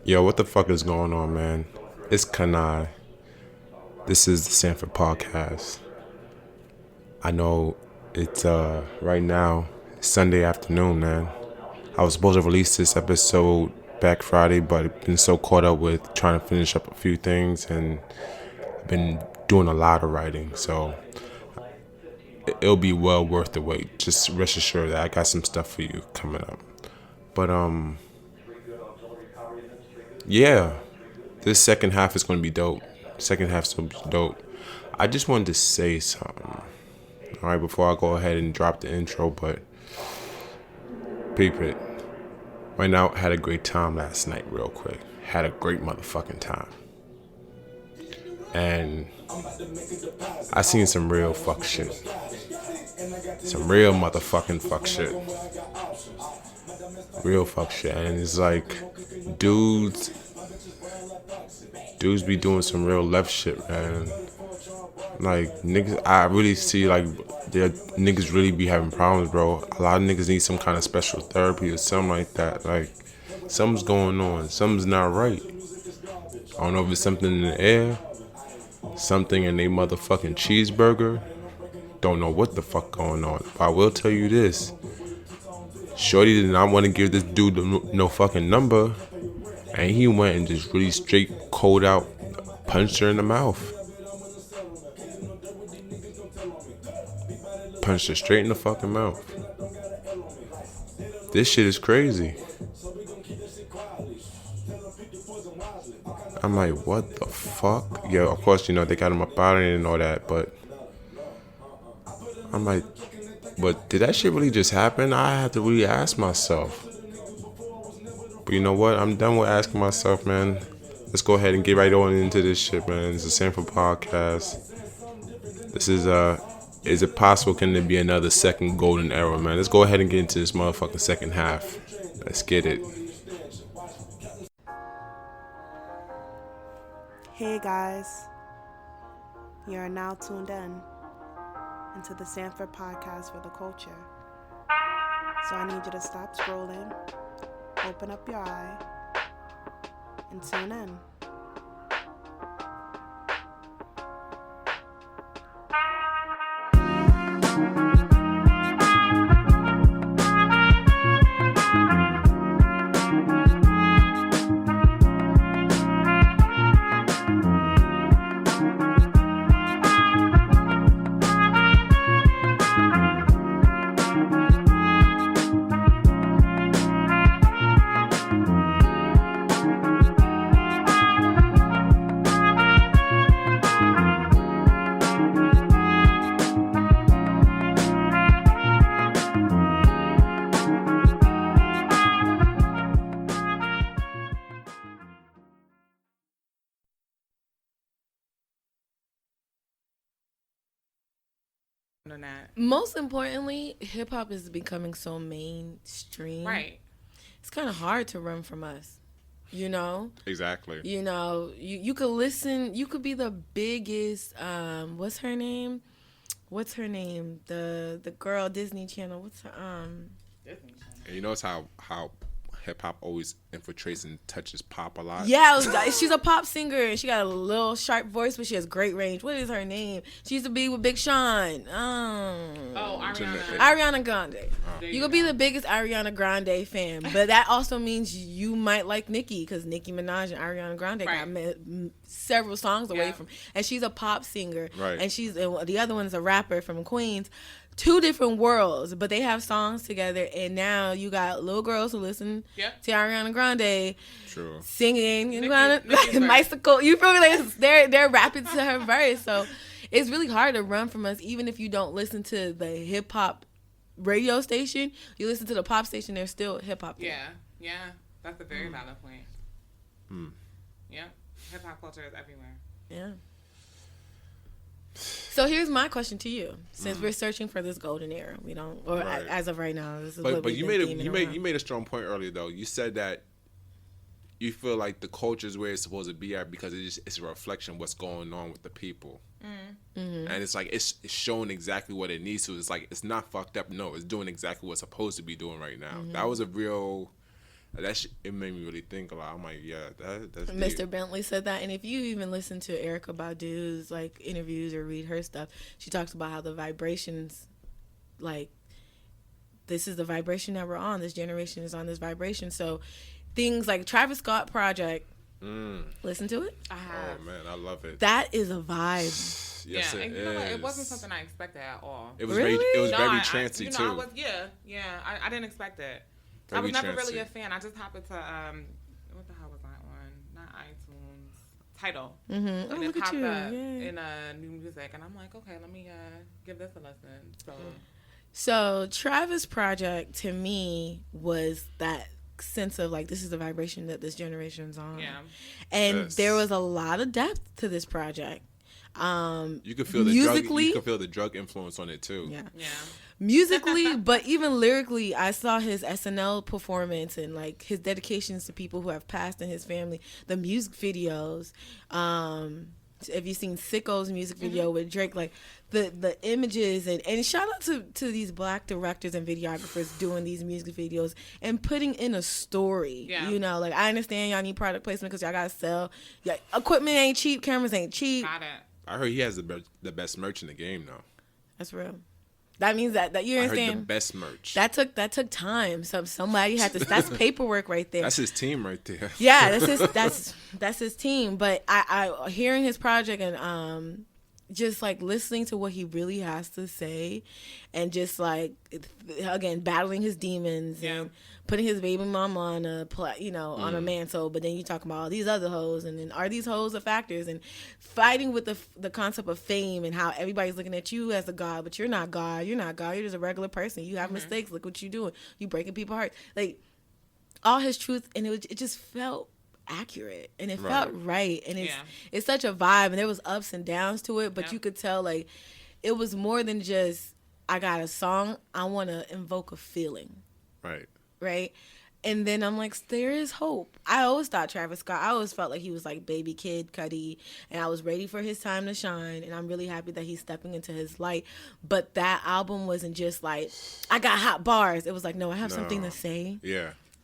Yo, what the fuck is going on, man? It's Kani. This is the Sanford podcast. I know it's right now, Sunday afternoon, man. I was supposed to release this episode back Friday, but I've been so caught up with trying to finish up a few things, and I've been doing a lot of writing, so it'll be well worth the wait. Just rest assured that I got some stuff for you coming up. But yeah, this second half is going to be dope. Second half's going to be dope. I just wanted to say something, all right, before I go ahead and drop the intro, but peep it. Right now, I had a great time last night, real quick. Had a great motherfucking time. And I seen some real fuck shit. Some real motherfucking fuck shit. Real fuck shit. And it's like, dudes be doing some real left shit, man. Like, niggas, I really see, like, niggas really be having problems, bro. A lot of niggas need some kind of special therapy or something like that. Like, something's going on. Something's not right. I don't know if it's something in the air, something in they motherfucking cheeseburger. Don't know what the fuck going on. But I will tell you this. Shorty did not want to give this dude no fucking number. And he went and just really straight cold out punched her in the mouth. Punched her straight in the fucking mouth. This shit is crazy. I'm like, what the fuck? Yeah, of course, you know, they got him up out of it and all that, but I'm like, but did that shit really just happen? I have to really ask myself. But you know what? I'm done with asking myself, man. Let's go ahead and get right on into this shit, man. It's a Sanford podcast. This is it possible can there be another second golden era, man? Let's go ahead and get into this motherfucking second half. Let's get it. Hey guys, you are now tuned in into the Sanford podcast for the culture. So I need you to stop scrolling, open up your eye, and tune in. Most importantly, hip hop is becoming so mainstream. Right. It's kind of hard to run from us. You know? Exactly. You know, you could listen, you could be the biggest, what's her name? The girl, Disney Channel. What's her, Disney Channel. And you notice how hip hop always infiltrates and touches pop a lot? Yeah, she's a pop singer and she got a little sharp voice, but she has great range. What is her name? She used to be with Big Sean. Ariana Grande. You could be the biggest Ariana Grande fan, but that also means you might like Nicki, because Nicki Minaj and Ariana Grande got several songs away from, and she's a pop singer, right? And the other one's a rapper from Queens. Two different worlds, but they have songs together, and now you got little girls who listen to Ariana Grande singing, bicycle. You feel me? Like they're rapping to her verse, so it's really hard to run from us. Even if you don't listen to the hip hop radio station, you listen to the pop station. There's still hip hop. Yeah, that's a very valid point. Yeah, hip hop culture is everywhere. Yeah. So here's my question to you: since we're searching for this golden era, we don't, or as of right now, this is but you made a strong point earlier though. You said that you feel like the culture is where it's supposed to be at because it's a reflection of what's going on with the people, and it's like it's showing exactly what it needs to. It's like it's not fucked up. No, it's doing exactly what it's supposed to be doing right now. That was a real It made me really think a lot. I'm like, yeah, that's Mr. deep. Bentley said that, and if you even listen to Erykah Badu's like interviews or read her stuff, she talks about how the vibrations, like, this is the vibration that we're on. This generation is on this vibration. So things like Travis Scott Project. Listen to it. I have. Oh man, I love it. That is a vibe. Yes, yeah, it and is. you know what? It wasn't something I expected at all. It was Really? very No, trancy I too. was, I didn't expect it. Very I was never trancy. really a fan. I just happened to what the hell was I on? Not iTunes. Tidal. Mm-hmm. And Oh, it look at popped you. up Yeah. in new music, and I'm like, okay, let me give this a listen. So Travis Project to me was that sense of like, this is the vibration that this generation's on. Yeah. And Yes. there was a lot of depth to this project. You could feel musically, you could feel the drug influence on it too. Yeah. Yeah. Musically, but even lyrically, I saw his SNL performance and like his dedications to people who have passed in his family. The music videos. Have you seen Sicko's music video with Drake? Like the images and shout out to these black directors and videographers doing these music videos and putting in a story. Yeah. You know, like I understand y'all need product placement because y'all gotta sell. Yeah, equipment ain't cheap, cameras ain't cheap. Got it. I heard he has the best merch in the game now. That's real. That means that you I heard understand. the best merch. That took time. Somebody had to. That's paperwork right there. That's his team right there. Yeah, that's his team. But I hearing his project and just like listening to what he really has to say, and just like again battling his demons and putting his baby mama on on a mantle. But then you talking about all these other hoes, and then are these hoes the factors, and fighting with the concept of fame and how everybody's looking at you as a god, but you're not God. You're not God. You're just a regular person. You have mistakes. Look what you doing. You breaking people's hearts. Like all his truth, and it just felt accurate and it felt right, and it's such a vibe, and there was ups and downs to it, but you could tell like it was more than just I got a song, I want to invoke a feeling, right, and then I'm like, there is hope. I always thought Travis Scott, I always felt like he was like baby kid Cudi, and I was ready for his time to shine, and I'm really happy that he's stepping into his light. But that album wasn't just like I got hot bars. It was like, no, I have something to say.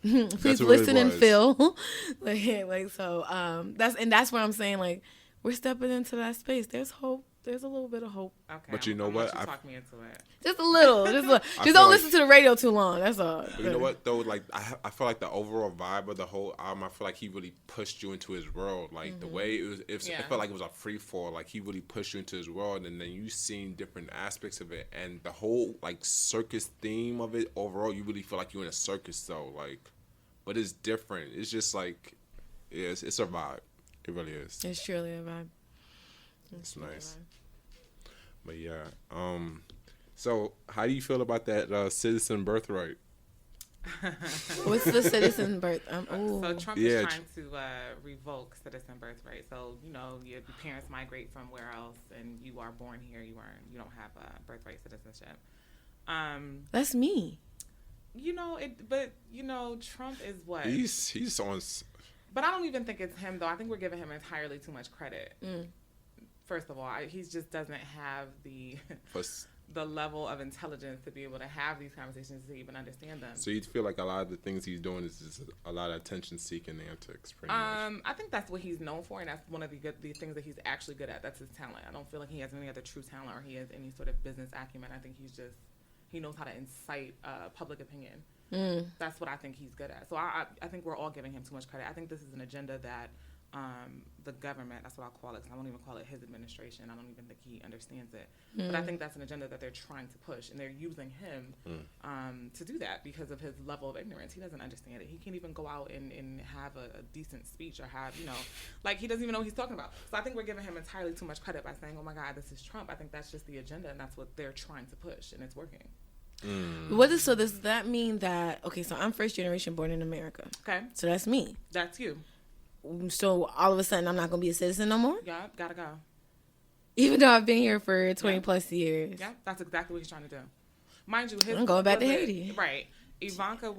Please listen and feel. like so. That's where I'm saying like we're stepping into that space. There's hope. There's a little bit of hope. Okay. But you know what? Talk me into it. Just a little. Just don't listen to the radio too long. That's all. But you know what though? Like I feel like the overall vibe of the whole album, I feel like he really pushed you into his world. Like the way it was, it felt like it was a free fall. Like he really pushed you into his world, and then you seen different aspects of it, and the whole like circus theme of it. Overall, you really feel like you're in a circus though. Like, but it's different. It's just like, it's a vibe. It really is. It's truly a vibe. It's nice. But yeah, so how do you feel about that citizen birthright? What's the citizen birth? So Trump is trying to revoke citizen birthright. So your parents migrate from where else, and you are born here. You don't have a birthright citizenship. That's me. Trump is what? He's on. But I don't even think it's him though. I think we're giving him entirely too much credit. First of all, he just doesn't have the level of intelligence to be able to have these conversations to even understand them. So you feel like a lot of the things he's doing is just a lot of attention-seeking antics, pretty much. I think that's what he's known for, and that's one of the things that he's actually good at. That's his talent. I don't feel like he has any other true talent or he has any sort of business acumen. I think he knows how to incite public opinion. That's what I think he's good at. So I think we're all giving him too much credit. I think this is an agenda that the government, that's what I'll call it, because I won't even call it his administration. I don't even think he understands it. But I think that's an agenda that they're trying to push, and they're using him to do that because of his level of ignorance. He doesn't understand it. He can't even go out and have a decent speech or have, like he doesn't even know what he's talking about. So I think we're giving him entirely too much credit by saying, oh my God, this is Trump. I think that's just the agenda, and that's what they're trying to push, and it's working. Does that mean that, okay, so I'm first generation born in America. Okay. So that's me. That's you. So all of a sudden I'm not going to be a citizen no more? Yeah, gotta go. Even though I've been here for 20 plus years. Yeah, that's exactly what he's trying to do. Mind you, I'm going back to Haiti. Right. Ivanka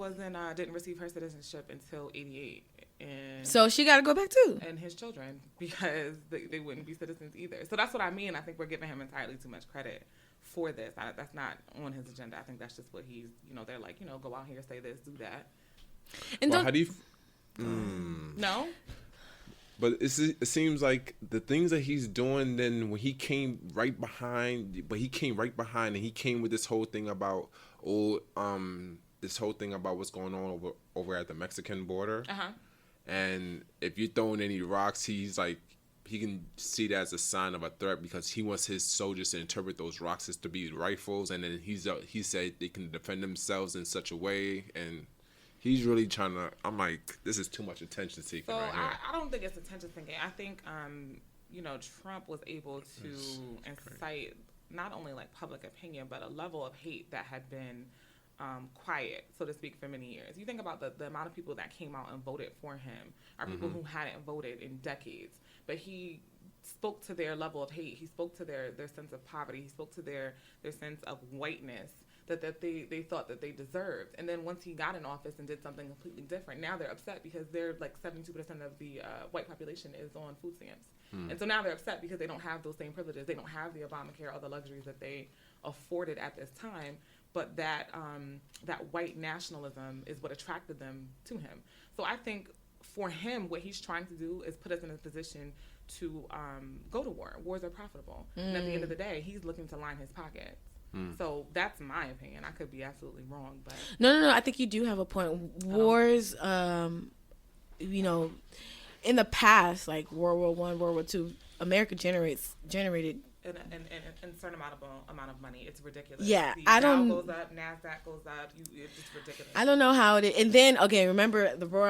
didn't receive her citizenship until 88. And so she got to go back too. And his children, because they wouldn't be citizens either. So that's what I mean. I think we're giving him entirely too much credit for this. That's not on his agenda. I think that's just what he's, they're like, go out here, say this, do that. And Well, how do you? No. But it seems like the things that he's doing. Then when he came right behind, and he came with this whole thing about this whole thing about what's going on over at the Mexican border. And if you're throwing any rocks, he's like, he can see that as a sign of a threat because he wants his soldiers to interpret those rocks as to be rifles, and then he said they can defend themselves in such a way, and he's really trying to. I'm like, this is too much attention seeking. So right here. I don't think it's attention seeking. I think Trump was able to incite not only like public opinion, but a level of hate that had been quiet, so to speak, for many years. You think about the amount of people that came out and voted for him are people who hadn't voted in decades. But he spoke to their level of hate. He spoke to their sense of poverty. He spoke to their sense of whiteness that they thought that they deserved. And then once he got in office and did something completely different, now they're upset because they're like 72% of the white population is on food stamps. And so now they're upset because they don't have those same privileges. They don't have the Obamacare or the luxuries that they afforded at this time. But that white nationalism is what attracted them to him. So I think for him, what he's trying to do is put us in a position to go to war. Wars are profitable. And at the end of the day, he's looking to line his pockets. So that's my opinion. I could be absolutely wrong, but no. I think you do have a point. Wars, in the past, like World War I, World War II, America generated an certain amount of money. It's ridiculous. Yeah, the Dow goes up, NASDAQ goes up. It's just ridiculous. I don't know how it is. And then remember the war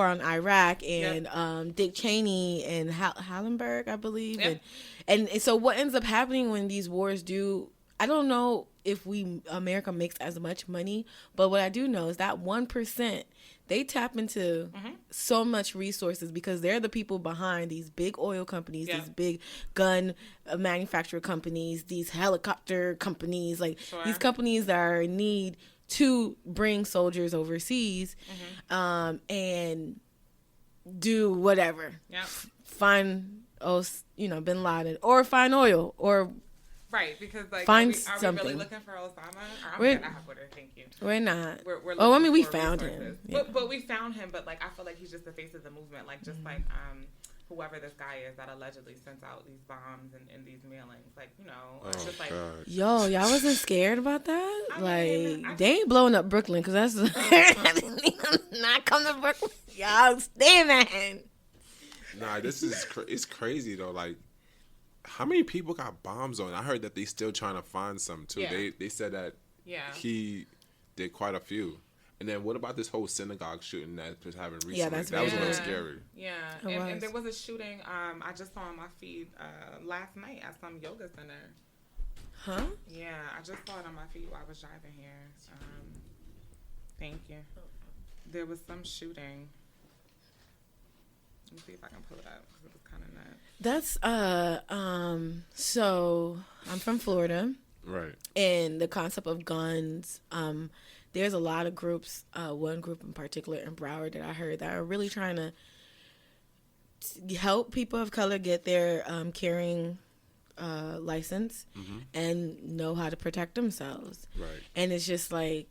on Iraq and Dick Cheney and Hallenberg, I believe. Yep. And so what ends up happening when these wars do? I don't know if America makes as much money, but what I do know is that 1%. They tap into so much resources because they're the people behind these big oil companies, these big gun manufacturer companies, these helicopter companies, these companies that are in need to bring soldiers overseas and do whatever. Yeah. Find, bin Laden or find oil or... Right, because find are something. We really looking for Osama? I'm thank you. We're not. We're we found him. Yeah. But we found him. But I feel like he's just the face of the movement. Whoever this guy is that allegedly sent out these bombs and these mailings. It's just like. God. Yo, y'all wasn't scared about that? They ain't blowing up Brooklyn because that's not coming to Brooklyn. Y'all stay, man. Nah, this is it's crazy though. How many people got bombs on? I heard that they still trying to find some too. Yeah. They said that he did quite a few. And then what about this whole synagogue shooting that was having recently? Yeah, that was a little scary. Yeah, and there was a shooting I just saw on my feed last night at some yoga center. Huh? Yeah, I just saw it on my feed while I was driving here. Thank you. There was some shooting. Let me see if I can pull it up because it was kind of nuts. That's so I'm from Florida. Right. And the concept of guns, there's a lot of groups, one group in particular in Broward that I heard that are really trying to help people of color get their carrying license and know how to protect themselves. Right. And it's just for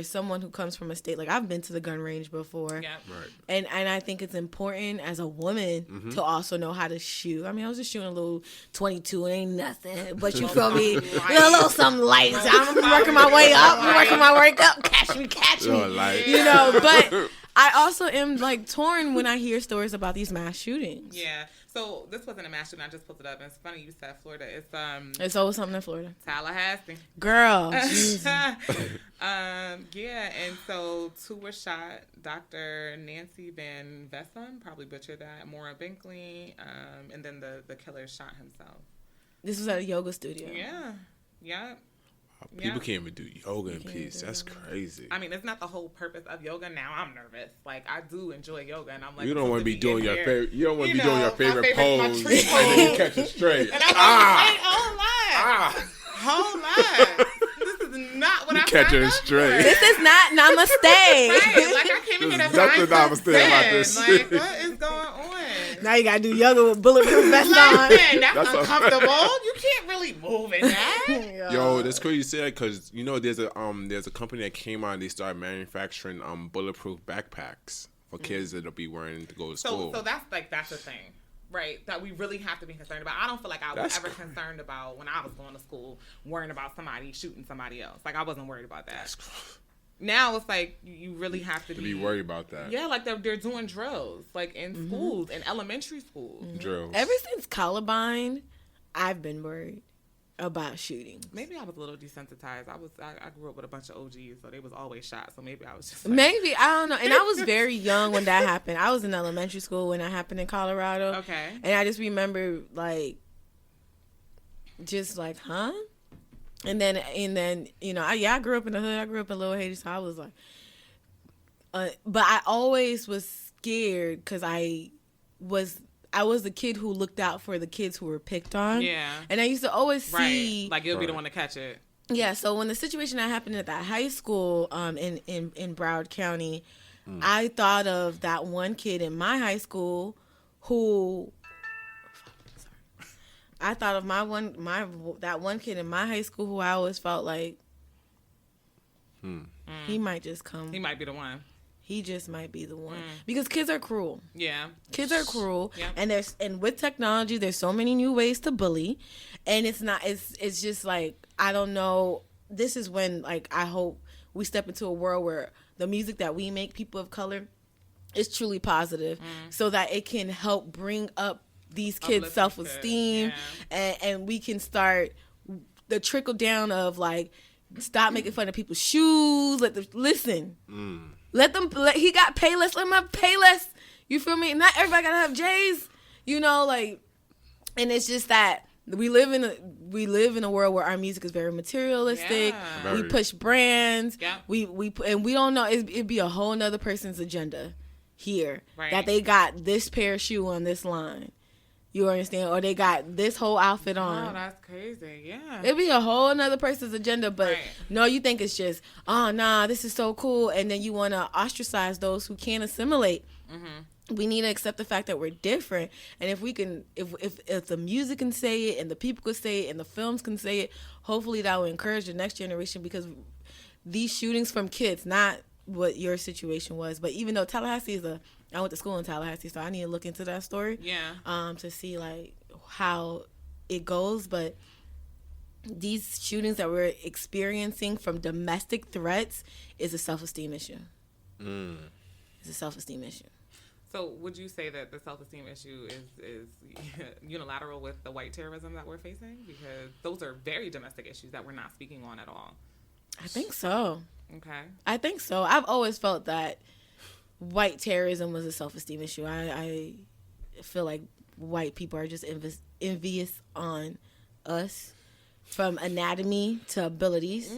someone who comes from a state, I've been to the gun range before. Yeah. Right. And I think it's important as a woman to also know how to shoot. I mean, I was just shooting a little 22, it ain't nothing. But you feel me? A little something light. I'm working my way up. Catch me. But I also am torn when I hear stories about these mass shootings. Yeah. So this wasn't a mass shooting. I just pulled it up. And it's funny you said Florida. It's always something in Florida. Tallahassee. Girl. And so 2 were shot. Dr. Nancy Van Vessem, probably butchered that. Maura Binkley, and then the killer shot himself. This was at a yoga studio. Yeah. Yeah. People can't even do yoga in peace. That's crazy. I mean, it's not the whole purpose of yoga. Now I'm nervous. I do enjoy yoga, and I'm you don't want to be doing your favorite. You don't want to be doing your favorite pose, and then you catch it straight. And I'm hold on. This is not what I catch it straight. This is not namaste. Right? I came in here to find something. Namaste about this. What is going on? Now you gotta do yoga with bulletproof vest on. That's uncomfortable. You can't really move in that. Yo, that's crazy you say that because you know there's a company that came out and they started manufacturing bulletproof backpacks for kids that'll be wearing to go to school. So that's a thing, right? That we really have to be concerned about. I don't feel like I was ever concerned about when I was going to school, worrying about somebody shooting somebody else. Like I wasn't worried about that. Now it's like you really have to be worried about that. Yeah, like they're doing drills, like in schools, in elementary schools. Drills. Ever since Columbine, I've been worried about shooting. Maybe I was a little desensitized. I grew up with a bunch of OGs, so they was always shot. So maybe I was just maybe I don't know. And I was very young when that happened. I was in elementary school when that happened in Colorado. Okay. And I just remember just like, huh? And then you know, I grew up in the hood. I grew up in Little Haiti, so I was like, but I always was scared because I was the kid who looked out for the kids who were picked on. Yeah. And I used to always see like you'll be the one to catch it. Yeah. So when the situation that happened at that high school in Broward County, I thought of that one kid in my high school who. I thought of that one kid in my high school who I always felt like he might just come. He might be the one. He just might be the one because kids are cruel. Yeah, kids are cruel. Yeah. And with technology, there's so many new ways to bully, and it's just like I don't know. This is when like I hope we step into a world where the music that we make, people of color, is truly positive, so that it can help bring up these kids' self-esteem, and we can start the trickle down of like stop making fun of people's shoes. Let them listen. Let he got Payless. Let him have Payless. You feel me? Not everybody gotta have J's. You know, like, and it's just that we live in a world where our music is very materialistic. Yeah. We push brands. Yeah. We don't know. It'd be a whole nother person's agenda here that they got this pair of shoe on this line. You understand? Or they got this whole outfit on. Oh, that's crazy. Yeah. It'd be a whole nother person's agenda, but no, you think it's just, oh, nah, this is so cool. And then you want to ostracize those who can't assimilate. We need to accept the fact that we're different. And if we can, if the music can say it and the people can say it and the films can say it, hopefully that will encourage the next generation, because these shootings from kids, not what your situation was, but even though Tallahassee I went to school in Tallahassee, so I need to look into that story. Yeah. To see like how it goes, but these shootings that we're experiencing from domestic threats is a self-esteem issue. It's a self-esteem issue. So would you say that the self-esteem issue is unilateral with the white terrorism that we're facing? Because those are very domestic issues that we're not speaking on at all. I think so. Okay. I think so. I've always felt that white terrorism was a self-esteem issue. I feel like white people are just envious on us, from anatomy to abilities.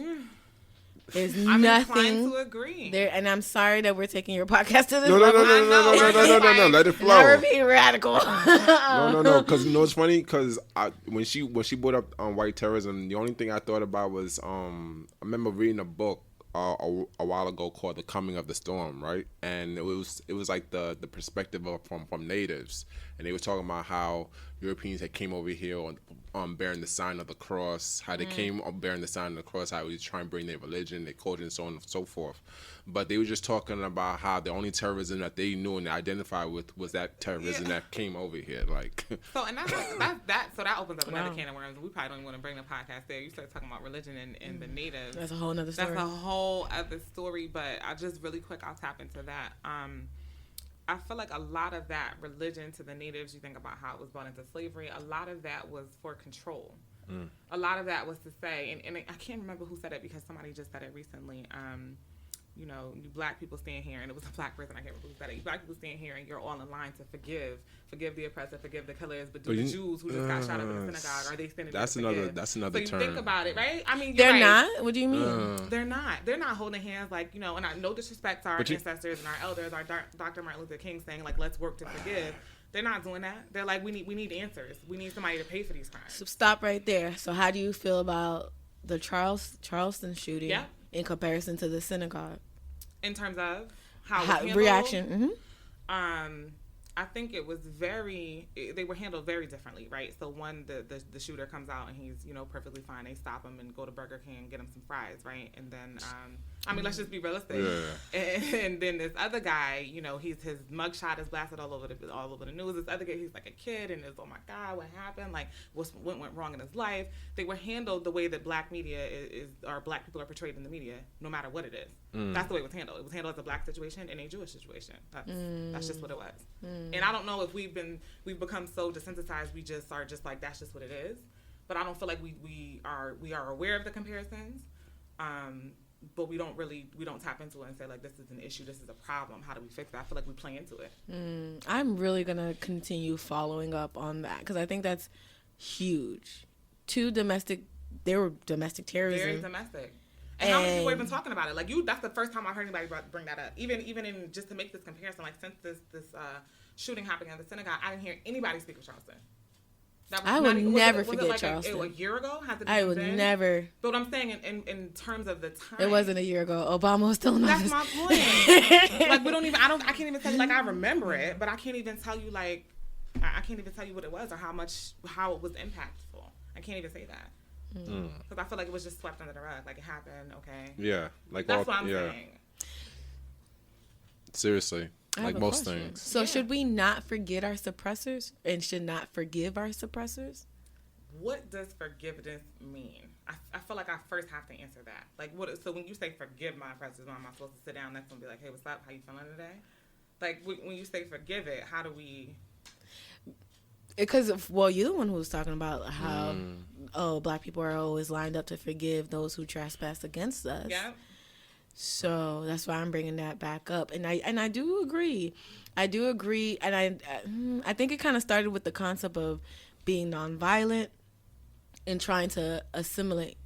There's I'm nothing inclined to agree there, and I'm sorry that we're taking your podcast to this No, level. no, let it flow. Never being radical. No, because you know it's funny, because when she brought up white terrorism, the only thing I thought about was I remember reading a book a while ago called The Coming of the Storm, right? And it was like the perspective of from natives, and they were talking about how Europeans that came over here on bearing the sign of the cross, how they came on bearing the sign of the cross, how we try and bring their religion, their culture, and so on and so forth. But they were just talking about how the only terrorism that they knew and identified with was that terrorism that came over here. Like, so and so that opens up another can of worms. We probably don't even want to bring the podcast there. You start talking about religion and the natives. That's a whole other story. That's a whole other story. But I just really quick, I'll tap into that. I feel like a lot of that religion to the natives, you think about how it was brought into slavery, a lot of that was for control. A lot of that was to say, and I can't remember who said it because somebody just said it recently. You know, you black people stand here, and it was a black person, I can't remember who said it. You black people stand here, and you're all in line to forgive the oppressor, forgive the killers, but do the Jews who just got shot up in the synagogue, are they standing there to forgive? That's another term. So you think about it, right? I mean, they're right. not? What do you mean? They're not holding hands, like, you know, and no disrespect to our ancestors and our elders, our Dr. Martin Luther King saying, like, let's work to forgive. They're not doing that. They're like, we need answers. We need somebody to pay for these crimes. So stop right there. So how do you feel about the Charleston shooting in comparison to the synagogue? In terms of how it was reaction? I think they were handled very differently, right? So one, the shooter comes out and he's, perfectly fine. They stop him and go to Burger King and get him some fries, right? And then, let's just be realistic. Yeah. And then this other guy, his mugshot is blasted all over the news. This other guy, he's like a kid and it's, oh my God, what happened? Like, what went wrong in his life? They were handled the way that black media or black people are portrayed in the media, no matter what it is. That's the way it was handled. It was handled as a black situation and a Jewish situation. That's just what it was. And I don't know if we've become so desensitized, we just are just like, that's just what it is. But I don't feel like we are aware of the comparisons. But we don't tap into it and say, like, this is an issue, this is a problem, how do we fix that? I feel like we play into it. I'm really going to continue following up on that because I think that's huge. They were domestic terrorism. Very domestic. And how many people have been talking about it? Like, that's the first time I've heard anybody bring that up. Even in just to make this comparison, like, since this shooting happened at the synagogue, I didn't hear anybody speak of Charleston. I would never forget Charleston. A year ago? I would never. But what I'm saying in terms of the time. It wasn't a year ago. Obama was still in office. That's my point. Like, I can't even tell you, like, I remember it, but I can't even tell you, like, I can't even tell you what it was or how it was impactful. I can't even say that. Because I feel like it was just swept under the rug. Like, it happened, okay. Yeah. Like, that's what I'm saying. Seriously. Like most question. things. So should we not forget our suppressors and should not forgive our suppressors? What does forgiveness mean? I feel like I first have to answer that. Like, so when you say forgive my oppressors, am I supposed to sit down next to them and be like, hey, what's up? How you feeling today? Like, when you say forgive it, how do we... Because, you're the one who was talking about how, black people are always lined up to forgive those who trespass against us. Yeah. So that's why I'm bringing that back up, and I do agree, and I think it kind of started with the concept of being nonviolent and trying to assimilate.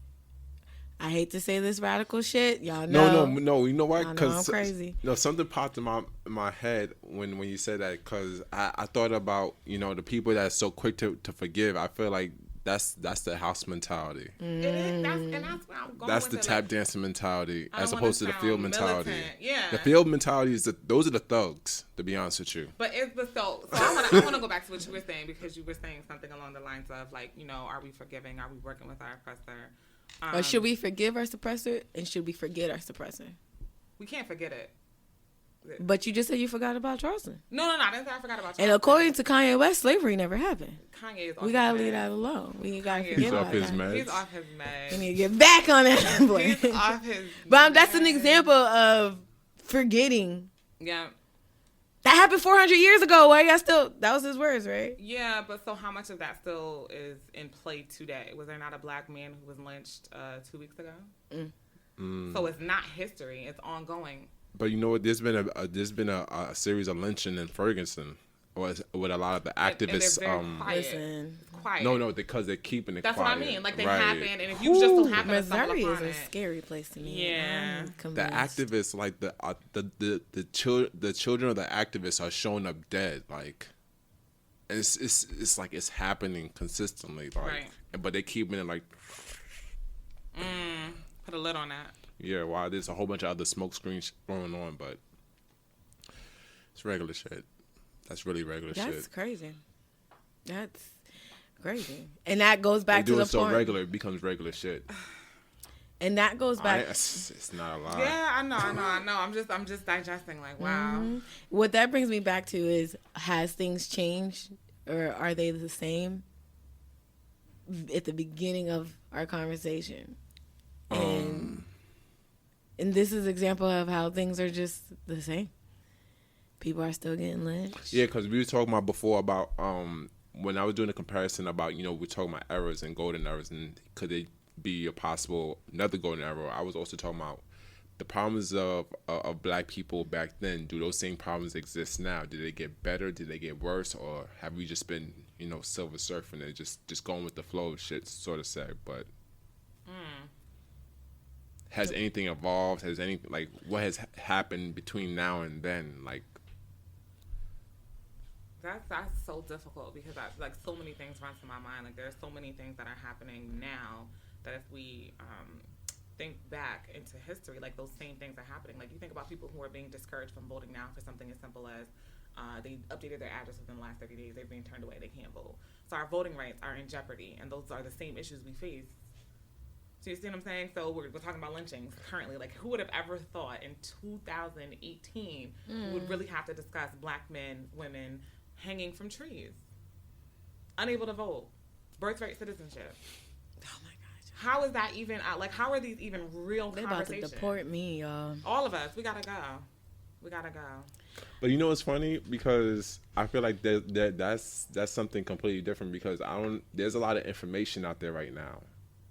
I hate to say this radical shit, y'all know. No. You know why? Because I'm crazy. No, something popped in my head when you said that. Because I thought about the people that are so quick to forgive. I feel like that's the house mentality. It is, and that's where I'm going. That's with the it. tap dancing mentality, as opposed to the field mentality. Yeah, the field mentality is those are the thugs. To be honest with you. But it's so I want to go back to what you were saying, because you were saying something along the lines of, like, are we forgiving? Are we working with our oppressor? Or should we forgive our suppressor and should we forget our suppressor? We can't forget it. But you just said you forgot about Charleston. No, I didn't say I forgot about Charleston. And according to Kanye West, slavery never happened. Kanye is off we gotta leave that alone. We gotta forget about that. He's off his meds. We need to get back on that. He's off his But that's an example of forgetting. Yeah. That happened 400 years ago. Why y'all still? That was his words, right? Yeah, but so how much of that still is in play today? Was there not a black man who was lynched 2 weeks ago? So it's not history; it's ongoing. But you know what? There's been a series of lynching in Ferguson, with a lot of the activists. And they're very quiet. No, because they're keeping it quiet. That's what I mean. Like, they happen, and if you just don't happen to stumble upon Missouri is a scary place to me. Yeah, the activists, like the children of the activists are showing up dead. Like, and it's like it's happening consistently. Like, right. But they keeping it like. Put a lid on that. Yeah, wow. There's a whole bunch of other smoke screens going on, but it's regular shit. That's really regular shit. That's crazy. That's crazy. And that goes back to the point. They do it so regular, it becomes regular shit. And that goes back. It's not a lie. Yeah, I know. I'm just digesting. Like, wow. Mm-hmm. What that brings me back to is, has things changed, or are they the same? At the beginning of our conversation, and this is an example of how things are just the same. People are still getting lynched. Yeah, because we were talking about before about when I was doing a comparison about, we're talking about errors and golden errors, and could they be a possible another golden error. I was also talking about the problems of black people back then. Do those same problems exist now? Did they get better? Did they get worse? Or have we just been, silver surfing and just going with the flow of shit, sort of say? But has anything evolved? Has anything, like, what has happened between now and then? Like, that's so difficult, because so many things run through my mind. Like, there's so many things that are happening now that if we think back into history, like, those same things are happening. Like, you think about people who are being discouraged from voting now for something as simple as They updated their address within the last 30 days. They're being turned away. They can't vote. So our voting rights are in jeopardy, and those are the same issues we face. So you see what I'm saying? So we're talking about lynchings currently. Like, who would have ever thought in 2018 we would really have to discuss black men, women hanging from trees, unable to vote, birthright citizenship? Oh my gosh. How is that even out? Like, how are these even real They conversations? about to deport me, y'all. All of us, we gotta go. We gotta go. But you know what's funny? Because I feel like that's something completely different, because there's a lot of information out there right now.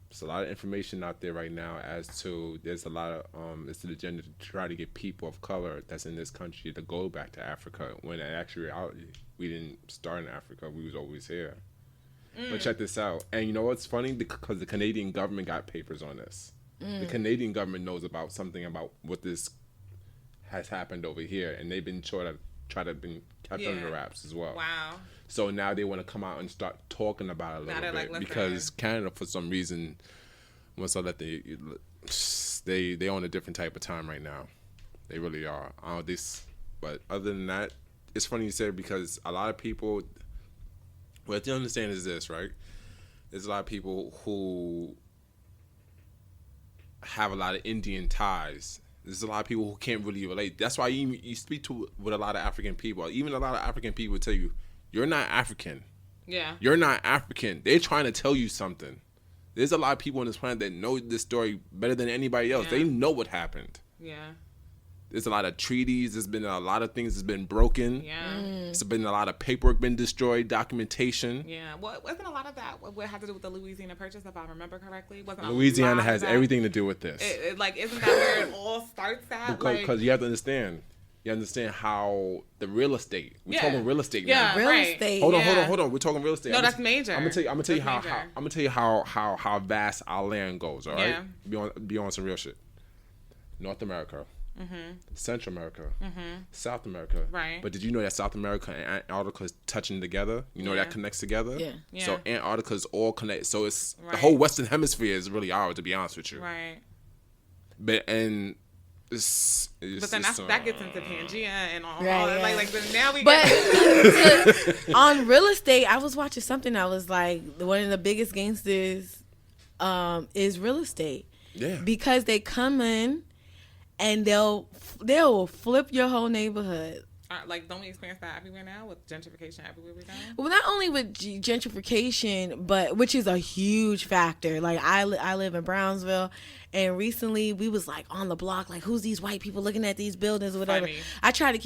There's a lot of information out there right now as to there's a lot of it's an agenda to try to get people of color that's in this country to go back to Africa, when in actual reality we didn't start in Africa, we was always here. But check this out. And you know what's funny? Because the Canadian government got papers on this. The Canadian government knows about something about what this has happened over here, and they've been try to been kept under wraps as well. Wow. So now they want to come out and start talking about it a little bit, like, because Canada, for some reason, wants to let they on a different type of time right now. They really are. But other than that, it's funny you said, because a lot of people, what you understand is this, right? There's a lot of people who have a lot of Indian ties. There's a lot of people who can't really relate. That's why you speak with a lot of African people. Even a lot of African people tell you, you're not African. Yeah. You're not African. They're trying to tell you something. There's a lot of people on this planet that know this story better than anybody else. Yeah. They know what happened. Yeah. There's a lot of treaties. There's been a lot of things that's been broken. Yeah. There's been a lot of paperwork been destroyed, documentation. Yeah. Well, wasn't a lot of that what had to do with the Louisiana Purchase, if I remember correctly? Louisiana has everything to do with this. Isn't that where it all starts at? Because you have to understand. You understand how the real estate. We're talking real estate now. Real estate. Hold on. We're talking real estate. No, that's major. I'm gonna tell you how vast our land goes. All right. Yeah. Be on some real shit. North America. Mm-hmm. Central America, South America. Right. But did you know that South America and Antarctica is touching together? You know that connects together? Yeah. So Antarctica is all connected. So it's the whole Western Hemisphere is really ours, to be honest with you. Right. But then that gets into Pangea and all right. like now we on real estate, I was watching something that was like one of the biggest gangsters is real estate. Yeah. Because they come in and they'll flip your whole neighborhood. Like, don't we experience that everywhere now with gentrification everywhere we go? Well, not only with gentrification, but which is a huge factor. Like, I live in Brownsville, and recently we was like on the block, like, who's these white people looking at these buildings or whatever. Funny. I try to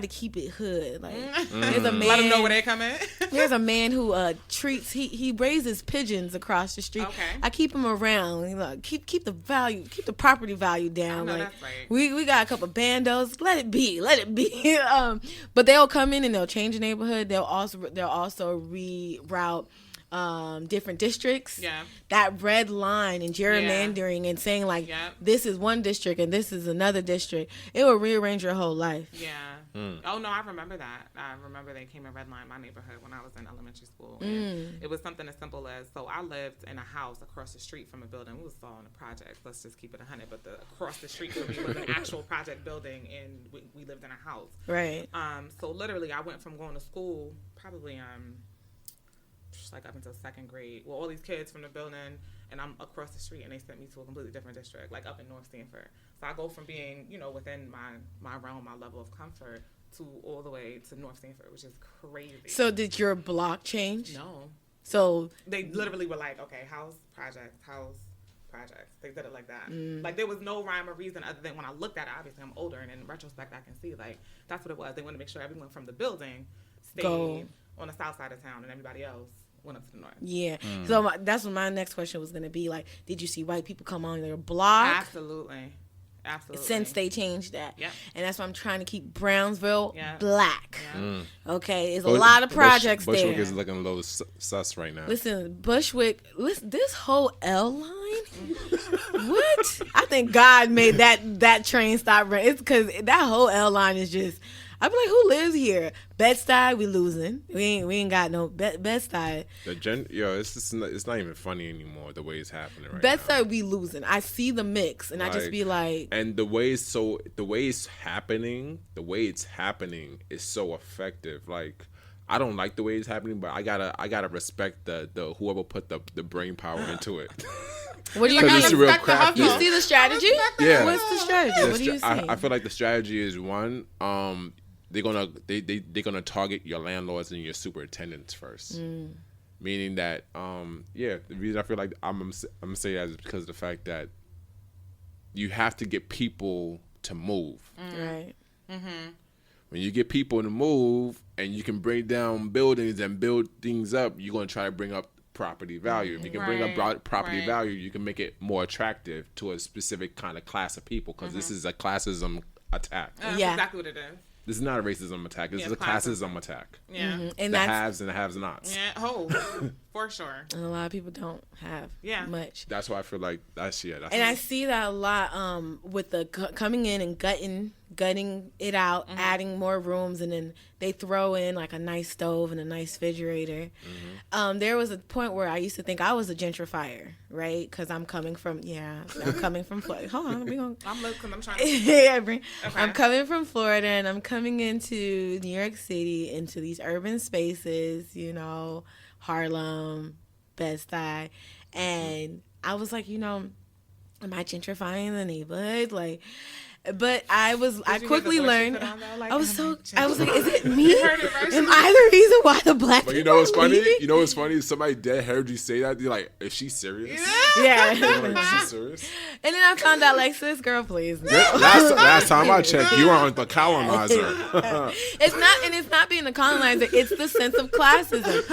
keep it hood. Like, there's a man. Let them know where they come in. There's a man who he raises pigeons across the street. Okay. I keep him around. You know, keep the property value down. I know like, that's right. We got a couple bandos. Let it be. But they'll come in and they'll change the neighborhood. They'll also reroute different districts. Yeah. That red line and gerrymandering and saying like this is one district and this is another district. It will rearrange your whole life. Yeah. Oh no, I remember that. I remember they came and redlined my neighborhood when I was in elementary school. And it was something as simple as, so I lived in a house across the street from a building. We was all in a project. Let's just keep it 100. But across the street from me was an actual project building, and we lived in a house. Right. So literally, I went from going to school probably just like up until second grade. Well, all these kids from the building, and I'm across the street, and they sent me to a completely different district, like up in North Sanford. So I go from being, within my realm, my level of comfort, to all the way to North Sanford, which is crazy. So did your block change? No. So they literally were like, okay, house, projects. They did it like that. Like, there was no rhyme or reason other than when I looked at it, obviously I'm older, and in retrospect I can see, like, that's what it was. They wanted to make sure everyone from the building stayed on the south side of town, and everybody else went up to the north. Yeah. So that's what my next question was going to be. Like, did you see white people come on their block? Absolutely. Since they changed that. Yeah. And that's why I'm trying to keep Brownsville black. Yeah. Okay. There's a lot of projects there. Bushwick is looking a little sus right now. Listen, this whole L line, what? I think God made that train stop running. It's because that whole L line is just, I'd be like, who lives here? Bed-Stuy, we losing. We ain't got no Bed-Stuy. It's not even funny anymore the way it's happening right Bed-Stuy, now. we losing. I see the mix, and I just be like, and the way it's happening is so effective. Like, I don't like the way it's happening, but I gotta respect the whoever put the brain power into it. What do you mean? It's real crafty. You see the strategy? Yeah. What's the strategy? What do you see? I feel like the strategy is one. They're gonna target your landlords and your superintendents first. Meaning that the reason I feel like I'm gonna say that is because of the fact that you have to get people to move. Right. Mm-hmm. When you get people to move and you can bring down buildings and build things up, you're going to try to bring up property value. If you can bring up property value, you can make it more attractive to a specific kind of class of people, because this is a classism attack. That's exactly what it is. This is not a racism attack. This is a classism attack. Yeah. Mm-hmm. And the haves and the have-nots. Yeah. For sure. And a lot of people don't have much. That's why I feel like that's and I see that a lot with the coming in and gutting it out, adding more rooms, and then they throw in like a nice stove and a nice refrigerator. There was a point where I used to think I was a gentrifier, right? Because I'm coming from Florida. Hold on, I'm looking. I'm trying to. I'm coming from Florida, and I'm coming into New York City, into these urban spaces, Harlem, Bed-Stuy, and I was like, am I gentrifying the neighborhood? Like, but I quickly learned. I was like, is it me? Am I the reason why the black people? You know what's funny? You know what's funny? Somebody dead heard you say that. You're like, is she serious? Yeah. Like, is she serious? And then I found out, like, sis, girl, please. No. Last time I checked, you were on the colonizer. It's not being a colonizer. It's the sense of classism.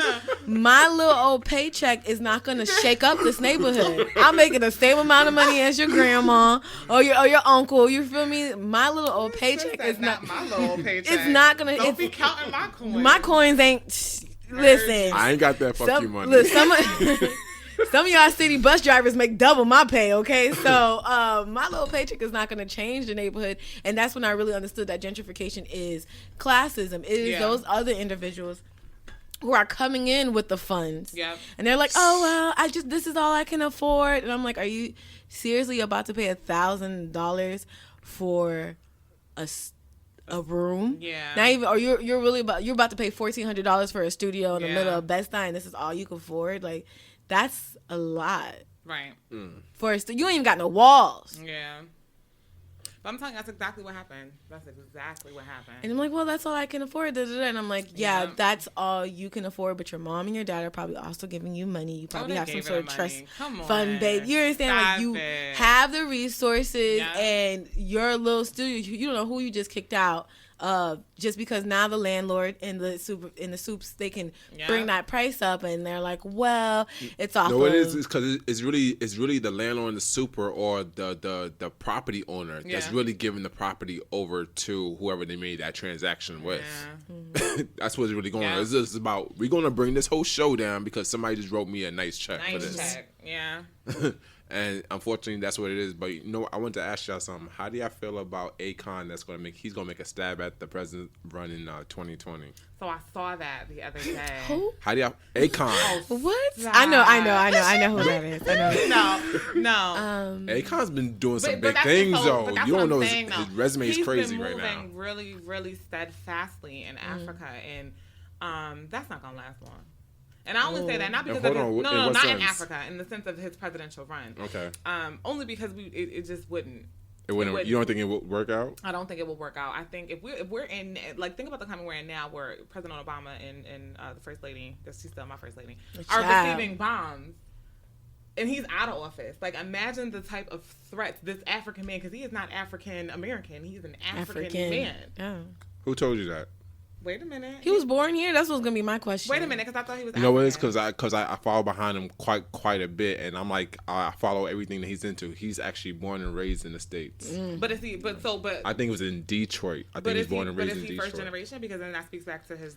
My little old paycheck is not going to shake up this neighborhood. I'm making the same amount of money as your grandma or your uncle. You feel me? My little old paycheck is not my little old paycheck. It's not gonna. Don't be counting my coins. My coins ain't. Listen, I ain't got that fuck you money. Look, some of y'all city bus drivers make double my pay. Okay, so my little paycheck is not gonna change the neighborhood, and that's when I really understood that gentrification is classism. It is those other individuals who are coming in with the funds. Yep. And they're like, oh, well, this is all I can afford. And I'm like, are you seriously about to pay $1,000 for a room? Yeah. Not even, or you're about to pay $1,400 for a studio in the middle of Bed-Stuy, and this is all you can afford? Like, that's a lot. Right. For you ain't even got no walls. Yeah. But I'm telling you, that's exactly what happened. And I'm like, well, that's all I can afford. And I'm like, yeah, that's all you can afford. But your mom and your dad are probably also giving you money. You probably have some sort of trust fund, babe. You understand? Like, you have the resources, and your little studio. You don't know who you just kicked out. Just because now the landlord and the soups they can bring that price up, and they're like, well, it's off. No, it is because it's really the landlord and the super or the property owner that's really giving the property over to whoever they made that transaction with. That's what's really going on. It's just about, we're gonna bring this whole show down because somebody just wrote me a nice check for this. Yeah. And unfortunately, that's what it is. But I want to ask y'all something. How do y'all feel about Akon? He's gonna make a stab at the president run in 2020. So I saw that the other day. Who? How do y'all Akon? What? I know who that is. I know. No. Akon's been doing some big things though. You don't know his resume is crazy right now. He's been moving really, really steadfastly in Africa, and that's not gonna last long. And I only say that not because of not in Africa, in the sense of his presidential run. Okay. Only because it just wouldn't. It wouldn't. You don't think it would work out? I don't think it will work out. I think if we're in, like, think about the climate we're in now, where President Obama and the First Lady, because she's still my First Lady, are receiving bombs, and he's out of office. Like, imagine the type of threats this African man, because he is not African American, he's an African man. Oh. Who told you that? Wait a minute. He was born here? That's what's going to be my question. Wait a minute, because I thought he was You know what it is? Because I follow behind him quite a bit, and I'm like, I follow everything that he's into. He's actually born and raised in the States. But is he, but I think it was in Detroit. I think he's born and raised in Detroit. But is he first generation? Because then that speaks back to his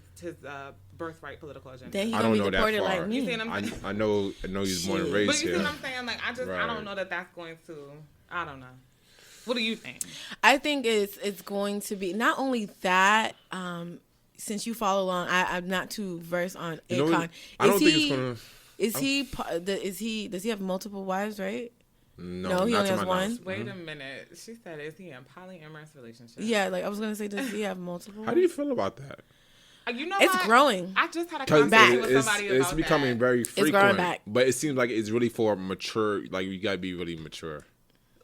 birthright political agenda. Then he's I don't know that far. Like me. You see what I'm saying? I know he's born and raised here. But you here. see what I'm saying? Like, I don't know that that's going to, I don't know. What do you think? I think it's going to be not only that. Since you follow along, I'm not too versed on Akon. I don't think it's gonna. Does he have multiple wives? Right? No, he not only to has my one. knowledge. Wait a minute. She said, "Is he in polyamorous relationship?" Yeah, like I was gonna say, does he have multiple? How do you feel about that? You know, it's growing. I just had a conversation with somebody about it's becoming that. very frequent. It's growing back, but it seems like it's really for mature. Like you gotta be really mature.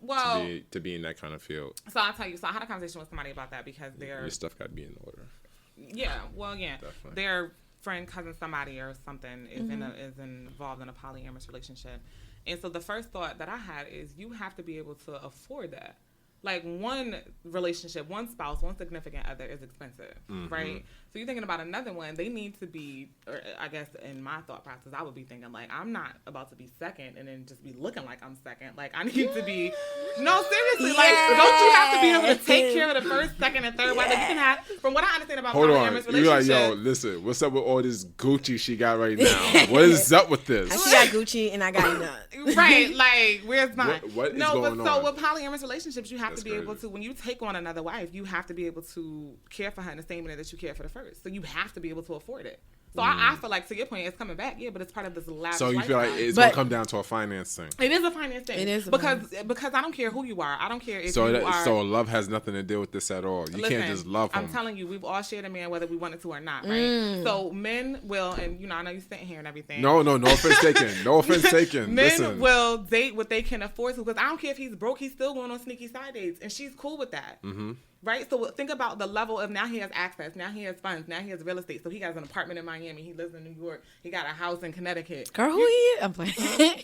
Well, to be in that kind of field. So I'll tell you. So I had a conversation with somebody about that because your stuff got to be in order. Yeah. Well, yeah. Definitely. Their friend, cousin, somebody or something is involved in a polyamorous relationship, and so the first thought that I had is you have to be able to afford that. Like one relationship, one spouse, one significant other is expensive, right? So you're thinking about another one, they need to be, or I guess in my thought process, I would be thinking like, I'm not about to be second and then just be looking like I'm second. Like I need to be, no, seriously, like don't you have to be able to take care of the first, second, and third wife? Like you can have, from what I understand about polyamorous relationships. You're like, yo, listen, what's up with all this Gucci she got right now? What is up with this? She got Gucci and I got none. Right, like where's mine? What is going on? So with polyamorous relationships, you have to be able to, when you take on another wife, you have to be able to care for her in the same way that you care for the first. So you have to be able to afford it. So I feel like, to your point, it's coming back, yeah, but it's part of this lavish So you feel like lifestyle. it's going to come down to a finance thing? It is a finance thing. It is because I don't care who you are. I don't care if you are. So love has nothing to do with this at all. You can't just love him. I'm telling you, we've all shared a man whether we wanted to or not, right? So men will, and I know you're sitting here and everything. No offense taken. No offense taken. Men will date what they can afford to, because I don't care if he's broke, he's still going on sneaky side dates, and she's cool with that. Mm-hmm. Right? So think about the level of, now he has access, now he has funds, now he has real estate. So he has an apartment in Miami, he lives in New York, he got a house in Connecticut. Girl, who he is? I'm playing.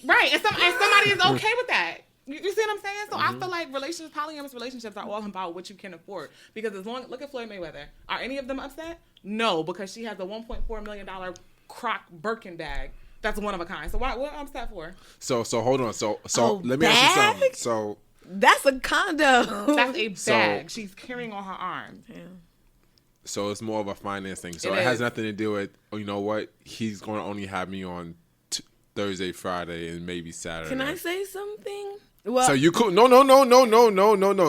Right, and somebody is okay with that. You see what I'm saying? So I feel like polyamorous relationships are all about what you can afford. Because look at Floyd Mayweather. Are any of them upset? No, because she has a $1.4 million Croc Birkin bag. That's one of a kind. So what I'm upset for? So hold on. So let me ask you something. So that's a condo. That's a bag she's carrying on her arm. Yeah. So it's more of a finance thing. So it has nothing to do with, you know what, he's going to only have me on Thursday, Friday, and maybe Saturday. Can I say something? Well, so you cool? No.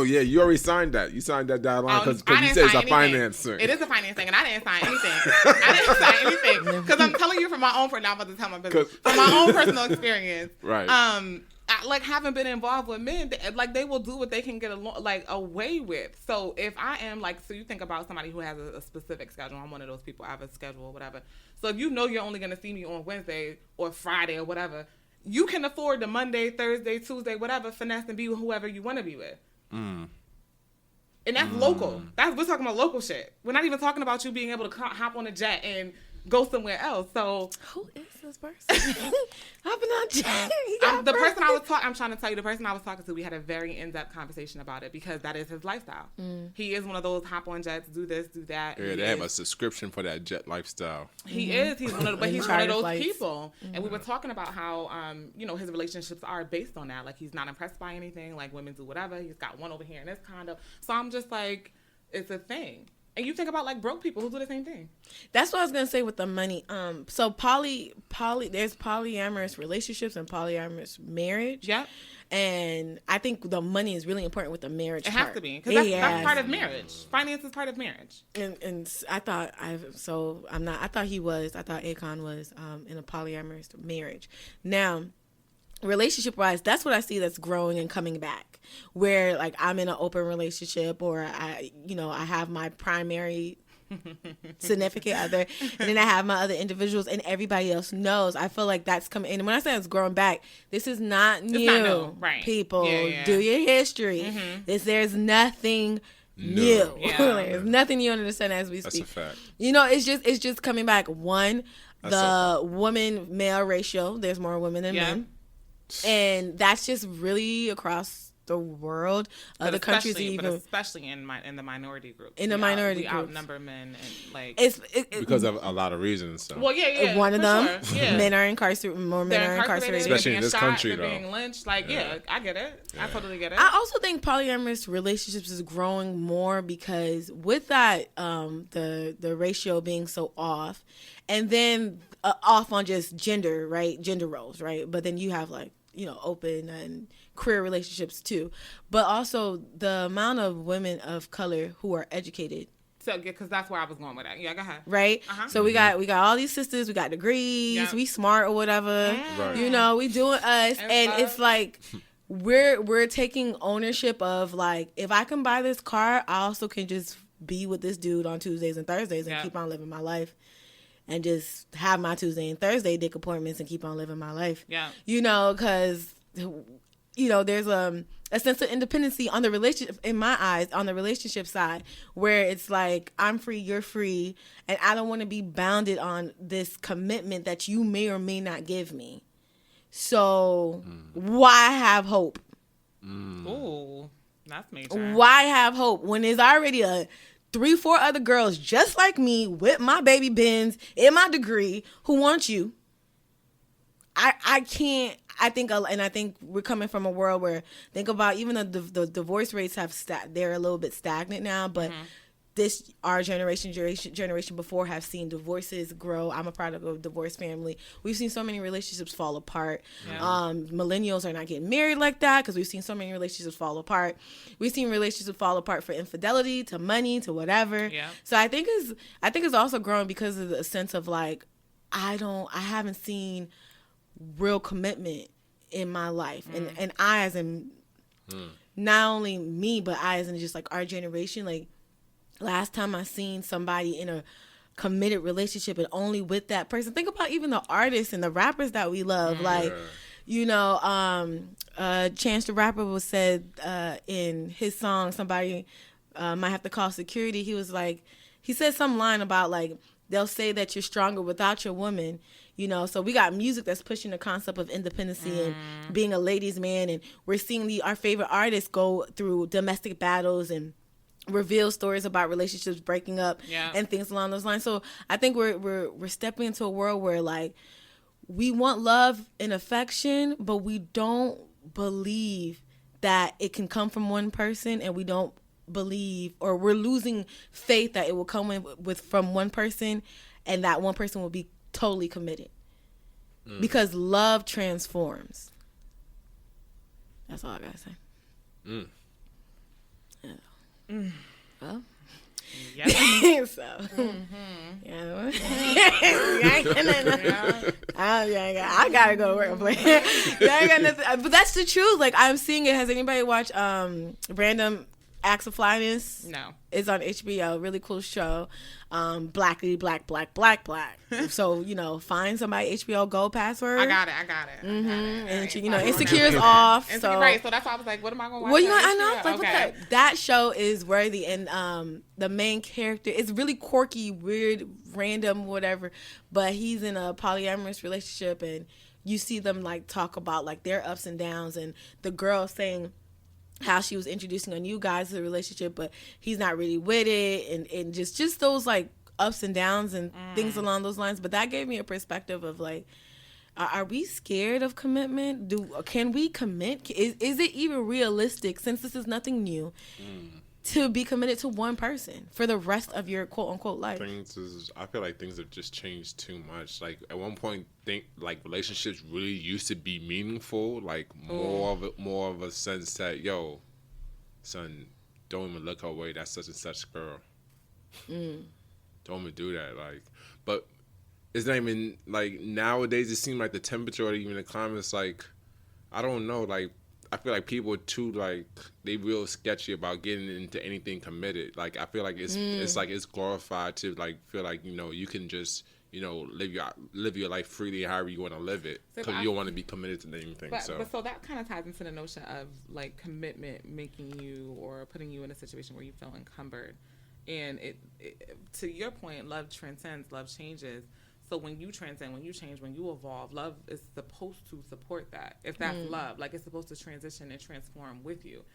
Yeah, you already signed that. You signed that deadline because you said it's a finance thing. It is a finance thing, and I didn't sign anything. Because I'm telling you from my own, now I'm about to tell my business. From my own personal experience. Right. Like having been involved with men, like they will do what they can get away with. So if I am so you think about somebody who has a specific schedule. I'm one of those people. I have a schedule or whatever. So if you know you're only going to see me on Wednesday or Friday or whatever, you can afford the Monday, Thursday, Tuesday, whatever, finesse and be with whoever you want to be with. And that's local. We're talking about local shit. We're not even talking about you being able to hop on a jet and go somewhere else. So who is this person? Hopping on jet. I'm trying to tell you, the person I was talking to, we had a very in-depth conversation about it because that is his lifestyle. He is one of those hop on jets, do this, do that. Yeah, they have a subscription for that jet lifestyle. He is. He's one of those people. And we were talking about how, his relationships are based on that. Like, he's not impressed by anything. Like, women do whatever. He's got one over here in this condo. So I'm just like, it's a thing. And you think about broke people who do the same thing. That's what I was gonna say with the money. So there's polyamorous relationships and polyamorous marriage. Yeah. And I think the money is really important with the marriage. It has to be, because that's part of marriage. Finance is part of marriage. And I thought Akon was in a polyamorous marriage. Now, relationship wise, that's what I see that's growing and coming back, where I'm in an open relationship, or I have my primary significant other, and then I have my other individuals, and everybody else knows. I feel like that's coming. And when I say it's growing back, this is not new. It's not new. Right. People, do your history. There's nothing new. Yeah. There's nothing new under the sun as we speak. That's a fact. It's just coming back. One, the woman male ratio. There's more women than men. And that's just really across the world. Other countries even, but especially in the minority group. We outnumber men, and it's because of a lot of reasons. So. Well, yeah. One of them, sure. Yeah. men are incarcerated. More men are incarcerated, especially in this country. They're being lynched. I get it. Yeah. I totally get it. I also think polyamorous relationships is growing more because with that, the ratio being so off, and then off on just gender roles, right? But then you have open and career relationships too, but also the amount of women of color who are educated. So, because that's where I was going with that. Yeah, go ahead. Right? So we got all these sisters, we got degrees, we smart or whatever. Right. You know, we doing us, and it's like we're taking ownership of, like, if I can buy this car, I also can just be with this dude on Tuesdays and Thursdays and keep on living my life, and just have my Tuesday and Thursday dick appointments and keep on living my life. Yeah. You know, because, you know, there's a sense of independency on the relationship, in my eyes, on the relationship side, where it's like, I'm free, you're free, and I don't want to be bounded on this commitment that you may or may not give me. So why have hope? Ooh, that's major. Why have hope when there's already 3-4 other girls just like me with my baby Benz in my degree who want you? I can't. I think we're coming from a world where, think about, even the divorce rates they're a little bit stagnant now, but our generation before have seen divorces grow. I'm a product of a divorced family. We've seen so many relationships fall apart. Yeah. Millennials are not getting married like that because we've seen so many relationships fall apart. We've seen relationships fall apart for infidelity, to money, to whatever. Yeah. So I think it's also growing because of the sense of, like, I haven't seen real commitment in my life, and I, as in not only me, but I as in just like our generation. Like, last time I seen somebody in a committed relationship and only with that person. Think about even the artists and the rappers that we love. Like, you know, Chance the Rapper was said in his song, somebody might have to call security. He was like, he said some line about, like, they'll say that you're stronger without your woman. You know, so we got music that's pushing the concept of independency and being a ladies' man, and we're seeing our favorite artists go through domestic battles and reveal stories about relationships breaking up and things along those lines. So I think we're stepping into a world where, like, we want love and affection, but we don't believe that it can come from one person, and we don't believe, or we're losing faith that it will come from one person, and that one person will be totally committed, because love transforms. That's all I gotta say. Well, so yeah, I gotta go to work and play. I got nothing, but that's the truth. Like, I'm seeing it. Has anybody watched Random Acts of Flyness? No. It's on HBO. Really cool show. Blackity black. So, you know, find somebody HBO Go password. I got it. And you know, Insecure's off. So right. So that's why I was like, what am I gonna watch? Well, you know, I know. Like, okay. That show is worthy, and the main character is really quirky, weird, random, whatever. But he's in a polyamorous relationship, and you see them, like, talk about, like, their ups and downs, and the girl saying how she was introducing a new guy to the relationship, but he's not really with it, and just those, like, ups and downs and things along those lines. But that gave me a perspective of, like, are we scared of commitment? Can we commit? Is it even realistic, since this is nothing new, to be committed to one person for the rest of your quote unquote life? I feel like things have just changed too much. Like, at one point, like, relationships really used to be meaningful. Like, more of a sense that, yo, son, don't even look away. That's such and such girl. Don't even do that. Like, but it's not even, like, nowadays it seems like the temperature or even the climate's, like, I don't know, like, I feel like people are too, like, they real sketchy about getting into anything committed. Like, I feel like it's like it's glorified to, like, feel like, you know, you can just, you know, live your life freely however you want to live it, because you don't want to be committed to anything. But so that kind of ties into the notion of, like, commitment making you or putting you in a situation where you feel encumbered. And it to your point, love transcends, love changes. So when you transcend, when you change, when you evolve, love is supposed to support that. If that's love, like, it's supposed to transition and transform with you.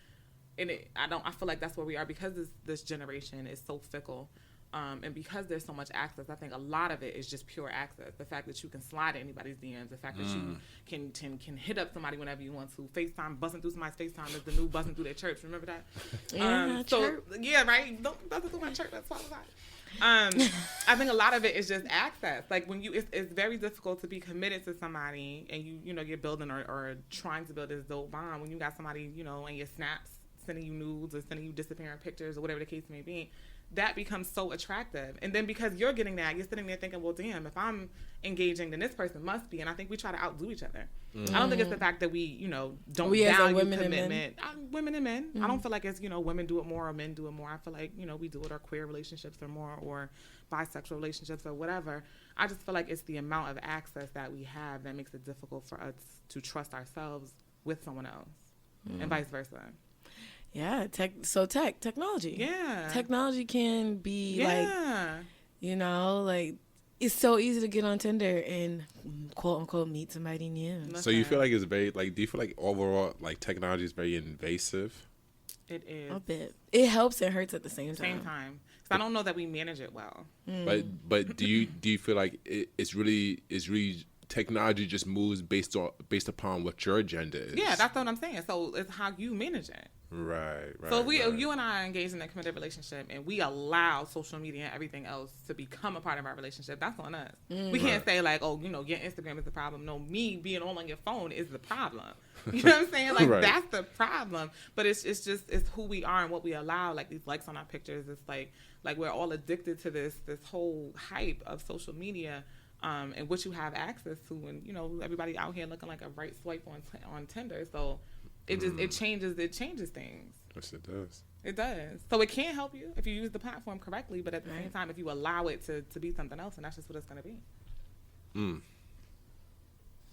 And I feel like that's where we are, because this generation is so fickle. And because there's so much access, I think a lot of it is just pure access. The fact that you can slide anybody's DMs, the fact that you can hit up somebody whenever you want to. FaceTime, busting through somebody's FaceTime is the new busting through their church. Remember that? Yeah, so, yeah, right? Don't busting through my church. That's what I was like. I think a lot of it is just access. Like when it's very difficult to be committed to somebody and you're building or trying to build this dope bond when you got somebody, in your snaps sending you nudes or sending you disappearing pictures or whatever the case may be. That becomes so attractive. And then because you're getting that, you're sitting there thinking, well, damn, if I'm engaging, then this person must be. And I think we try to outdo each other. I don't think it's the fact that we, don't value commitment. Women and men. I don't feel like it's, women do it more or men do it more. I feel like, we do it, or queer relationships or more, or bisexual relationships or whatever. I just feel like it's the amount of access that we have that makes it difficult for us to trust ourselves with someone else and vice versa. Yeah, technology. Yeah. Technology can be like it's so easy to get on Tinder and quote unquote meet somebody new. So you feel like it's very do you feel like overall technology is very invasive? It is. A bit. It helps and hurts at the same time. Because I don't know that we manage it well. But do you feel like it's really technology just moves based upon what your agenda is? Yeah, that's what I'm saying. So it's how you manage it. Right. So you and I are engaged in a committed relationship, and we allow social media and everything else to become a part of our relationship. That's on us. We can't say like, oh, your Instagram is the problem. No, me being on your phone is the problem. You know what I'm saying? Like that's the problem. But it's who we are and what we allow. Like these likes on our pictures. It's like we're all addicted to this whole hype of social media. And what you have access to, and everybody out here looking like a right swipe on Tinder. So it changes things. Yes, it does. It does. So it can help you if you use the platform correctly, but at the same time, if you allow it to be something else, and that's just what it's going to be.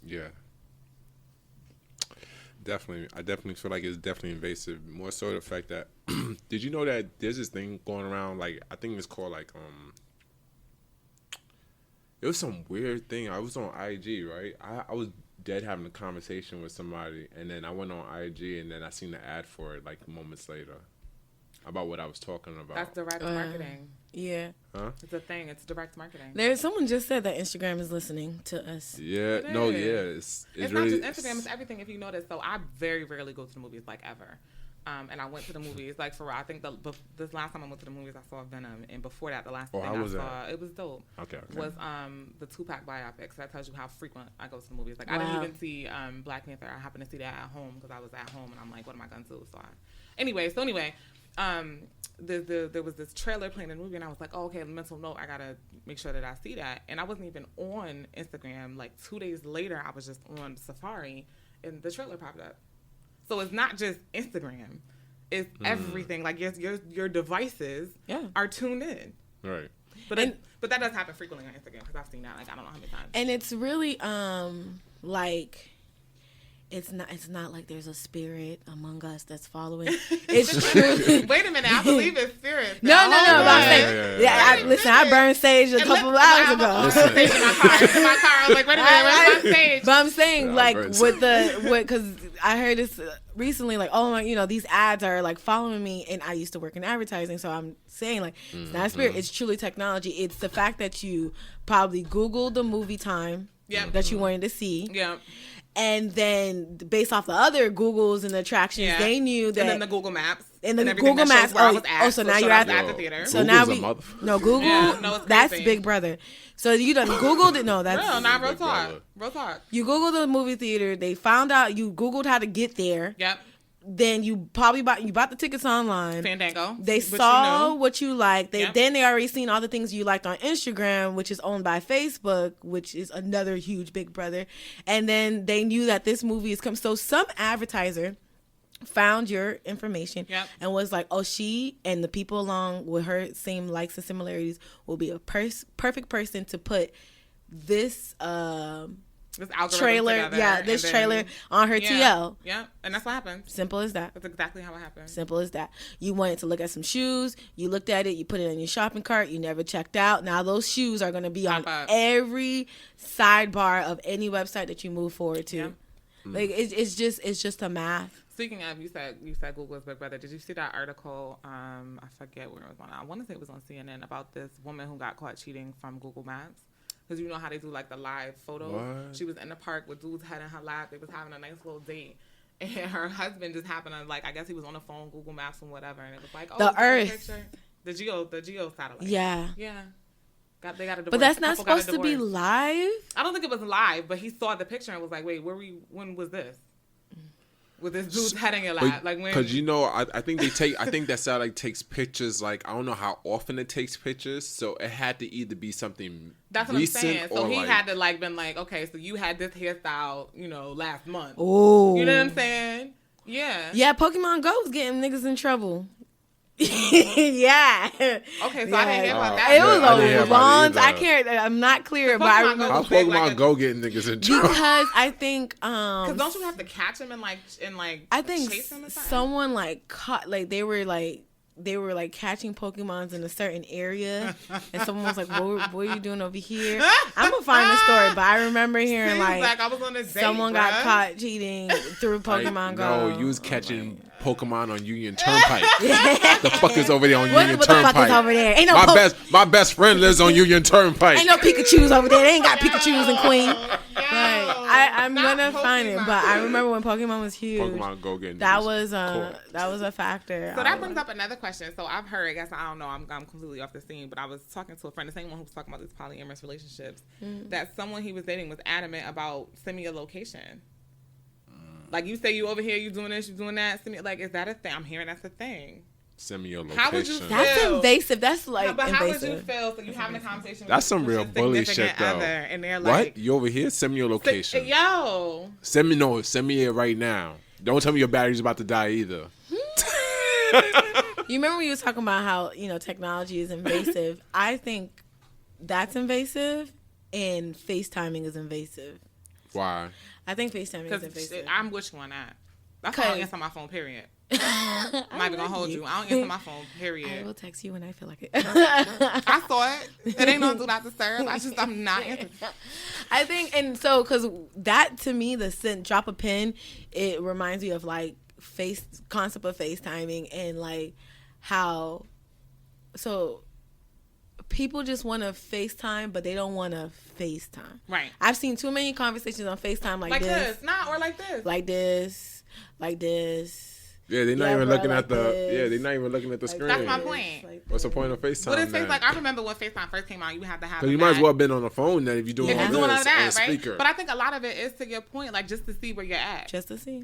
Yeah. Definitely. I definitely feel like it's definitely invasive. More so the fact that did you know that there's this thing going around, like I think it's called it was some weird thing. I was on IG, right? I was dead having a conversation with somebody, and then I went on IG, and then I seen the ad for it like moments later about what I was talking about. That's direct marketing. Yeah. Huh? It's a thing. It's direct marketing. Someone just said that Instagram is listening to us. Yeah. No, yeah. It's really, not just Instagram. It's everything, if you notice. So I very rarely go to the movies, like ever. And I went to the movies, like for real. I think this last time I went to the movies, I saw Venom, and before that, the last thing I saw, it was dope. Okay. Was the Tupac biopic. So that tells you how frequent I go to the movies. Like I didn't even see Black Panther. I happened to see that at home because I was at home, and I'm like, what am I gonna do? Anyway, there was this trailer playing in the movie, and I was like, oh, okay, mental note, I gotta make sure that I see that. And I wasn't even on Instagram. Like 2 days later, I was just on Safari, and the trailer popped up. So it's not just Instagram; it's everything. Like your devices are tuned in. Right. But that does happen frequently on Instagram because I've seen that. Like I don't know how many times. And it's really like. It's not like there's a spirit among us that's following. It's true. Wait a minute, I believe it's spirits. No. But I'm saying, listen, I burned sage a couple of hours ago. In my car, I was like, wait a minute, where's my sage? But I'm saying, because I heard this recently, like, oh my, these ads are like following me, and I used to work in advertising, so I'm saying like, it's not a spirit, it's truly technology. It's the fact that you probably Googled the movie time that you wanted to see. Yeah. And then, based off the other Googles and the attractions, they knew that. And then the Google Maps. And the Google Maps. So now you're at the theater. So now Google. Yeah, that's Big Brother. So you done Googled it. No, that's not real talk. Real talk. You Googled the movie theater. They found out you Googled how to get there. Yep. Then you probably bought the tickets online. Fandango. They saw what you liked. Then they already seen all the things you liked on Instagram, which is owned by Facebook, which is another huge Big Brother. And then they knew that this movie is coming. So some advertiser found your information and was like, oh, she and the people along with her same likes and similarities will be a perfect person to put this trailer, trailer on her TL. Yeah, and that's what happened. Simple as that. That's exactly how it happened. Simple as that. You wanted to look at some shoes. You looked at it. You put it in your shopping cart. You never checked out. Now those shoes are going to be on every sidebar of any website that you move forward to. Yeah. Like it's just a math. Speaking of, you said Google's Big Brother. Did you see that article? I forget where it was on. I want to say it was on CNN about this woman who got caught cheating from Google Maps. Because you know how they do like the live photos. What? She was in the park with dude's head in her lap. They was having a nice little date. And her husband just happened to I guess he was on the phone, Google Maps and whatever. And it was like, oh, the Earth. The Geo satellite. Yeah. Yeah. They got a divorce. But that's not supposed to be live? I don't think it was live, but he saw the picture and was like, wait, when was this? With this dude's head in your lap. Like when? Because, I think I think that satellite takes pictures, like, I don't know how often it takes pictures, so it had to either be something That's what recent I'm saying. So he like, had to, like, been like, okay, so you had this hairstyle, last month. Oh. You know what I'm saying? Yeah. Yeah, Pokemon Go was getting niggas in trouble. Yeah. Okay, so I didn't hear about that. It was a long. I can't. I'm not clear, but I remember. How Pokemon Go getting niggas in trouble? Because I think. Because don't you have to catch him and I think chase him or something? someone caught they were catching Pokemons in a certain area, and someone was like, "What are you doing over here?" I'm gonna find the story, but I remember hearing I was on a date, someone got caught cheating through Pokemon Go. No, you was catching Pokemon on Union Turnpike. The fuck is over there on Union Turnpike? What the fuck is over there? Ain't no my best friend lives on Union Turnpike. Ain't no Pikachus over there. They ain't got Pikachus in Queen. I'm gonna find it, but I remember when Pokemon was huge. Pokemon Go getting that was a factor. So that brings up another question. So I've heard, I guess I don't know, I'm completely off the scene, but I was talking to a friend, the same one who was talking about these polyamorous relationships, that someone he was dating was adamant about send me a location. Like, you say you over here, you doing this, you doing that. Send me, like, is that a thing? I'm hearing that's a thing. Send me your location. How would you feel? That's invasive. That's like but invasive. How would you feel? So you having a conversation That's some with real bully shit, though. other, and they're like, what? You over here? Send me your location. Yo. Send me it right now. Don't tell me your battery's about to die either. You remember when you were talking about how, technology is invasive? I think that's invasive and FaceTiming is invasive. Why? I think FaceTiming is invasive. I'm with you on that. That's why I don't answer my phone, period. I'm not even going to hold you. I don't answer my phone, period. I will text you when I feel like it. I saw it. It ain't no do not disturb. I'm not answering. I think, and so, because that, to me, drop a pin, it reminds me of, concept of FaceTiming and, how, so people just want to FaceTime, but they don't want to FaceTime. Right. I've seen too many conversations on FaceTime like this. Or like this. Like this. Like this. Yeah, they're not even looking at this. they're not even looking at the screen. That's my point. What's the point of FaceTime? What is FaceTime? I remember when FaceTime first came out, you had to have. Because you might as well have been on the phone then if you're doing all this all that, right? speaker. But I think a lot of it is to your point, just to see where you're at. Just to see.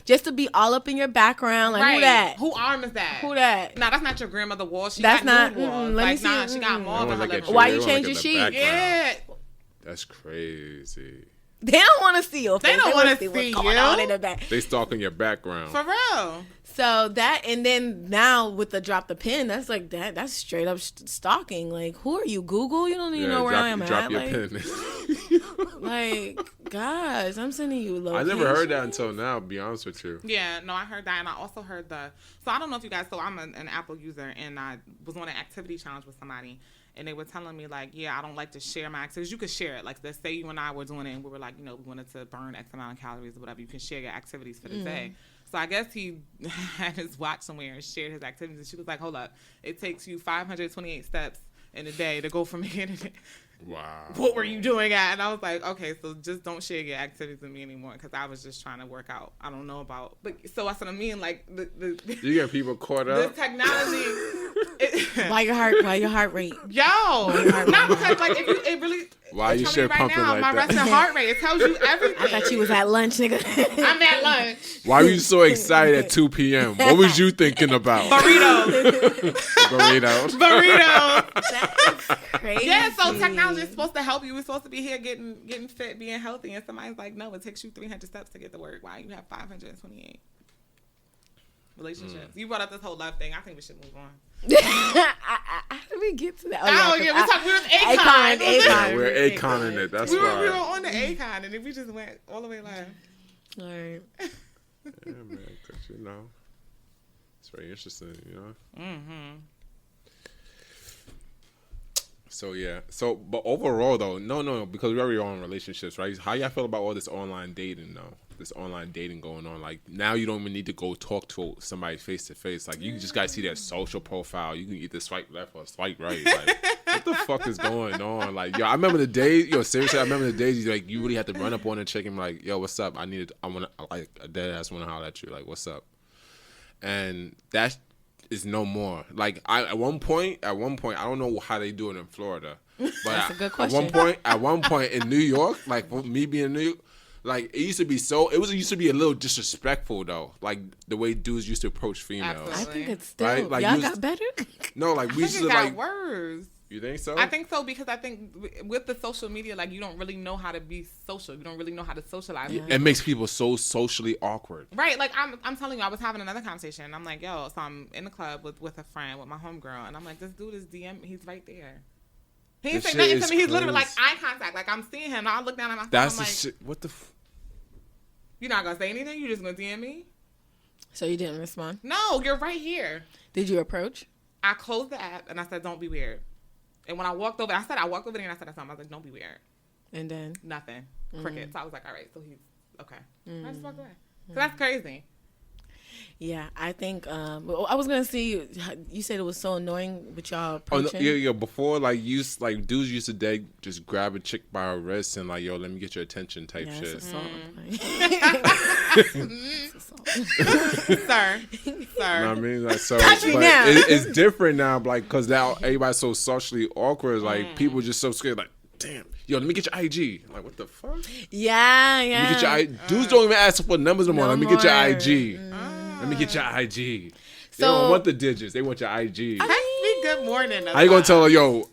Just to be all up in your background. Like, right. Who that? Who arm is that? Who that? Nah, that's not your grandmother wall. She that's got not. new walls. Let me see. She got more than her. Why you change your sheet? Yeah. That's crazy. They don't want to see your face. They don't want to see what's going on in the back. They stalking your background. For real. So that, and then now with the drop the pin, that's like that. That's straight up stalking. Like, who are you? Google? You don't even know where I am drop at. Your pin. Gosh, I'm sending you location. I never heard that until now. To be honest with you. Yeah, no, I heard that, and I also heard So I don't know if you guys. So I'm an Apple user, and I was on an activity challenge with somebody. And they were telling me, I don't like to share my activities. You could share it. Let's say you and I were doing it, and we were we wanted to burn X amount of calories or whatever. You can share your activities for the day. So I guess he had his watch somewhere and shared his activities. And she was like, hold up. It takes you 528 steps in a day to go from here to there. Wow. What were you doing at? And I was like, okay, so just don't share your activities with me anymore because I was just trying to work out. I don't know about, but so that's what I mean. You get people caught up. The technology. Why your heart rate? Yo, not because if it really. Why you shit right pumping now, like my that? resting heart rate. It tells you everything. I thought you was at lunch, nigga. I'm at lunch. Why were you so excited at 2 p.m.? What was you thinking about? Burritos. That's crazy. Yeah, so technology is supposed to help you. We're supposed to be here getting fit, being healthy, and somebody's like, no, it takes you 300 steps to get to work. Why you have 528? Relationships. You brought up this whole love thing. I think we should move on. How did we get to that? We were Akon. Yeah, we're Akon in it. That's why. We were on the Akon, and then we just went all the way left. All right. Yeah, man, because, it's very interesting, Mm-hmm. So, yeah. But overall, though, no, because we're already on relationships, right? How y'all feel about all this online dating, though? This online dating going on. Now you don't even need to go talk to somebody face to face. You just gotta see their social profile. You can either swipe left or swipe right. What the fuck is going on? I remember the days. Seriously, I remember the days. You really had to run up on a chick and be like, yo, what's up? I want to, a dead ass want to holler at you. What's up? And that is no more. Like at one point, I don't know how they do it in Florida, but That's a good question. At one point in New York, like for me being in New York, like it used to be a little disrespectful though, like the way dudes used to approach females. Absolutely. I think it's still Right? Like, y'all got better. No, like we I used think to it got like. worse. You think so? I think so because I think with the social media, like you don't really know how to be social. You don't really know how to socialize. Yeah. It makes people so socially awkward. Right, like I'm telling you, I was having another conversation. I'm like, yo, so I'm in the club with a friend, with my homegirl, and I'm like, this dude is DM, he's right there. He ain't This say nothing shit to me. He's is literally like crazy. eye contact. Like I'm seeing him, and I look down at my phone. That's I'm the like, shit. What the? you're not gonna say anything. You just gonna DM me? So you didn't respond? No, you're right here. Did you approach? I closed the app and I said, don't be weird. And when I walked over, I walked over there and I said something. I was like, don't be weird. And then Nothing. Cricket. So I was like, all right, so he's okay. I just walked away. So that's crazy. yeah, I think well, I was gonna see. You said it was so annoying with y'all Oh approaching. no, yeah. Before, like dudes used to just grab a chick by her wrist and like, yo, let me get your attention type Yeah, shit. it's assault. It's assault. Sir. You know what I mean? Like, so, Touch me but now. it's different now, like, because now everybody's so socially awkward. Like, people just so scared. Like, damn, yo, let me get your IG. I'm like, what the fuck? Yeah, Let yeah. me get your IG. Dudes don't even ask for numbers no more. No Let me get your more. IG. Let me get your IG. They So- don't want the digits. They want your IG. Text me good morning. How you gonna tell her, yo,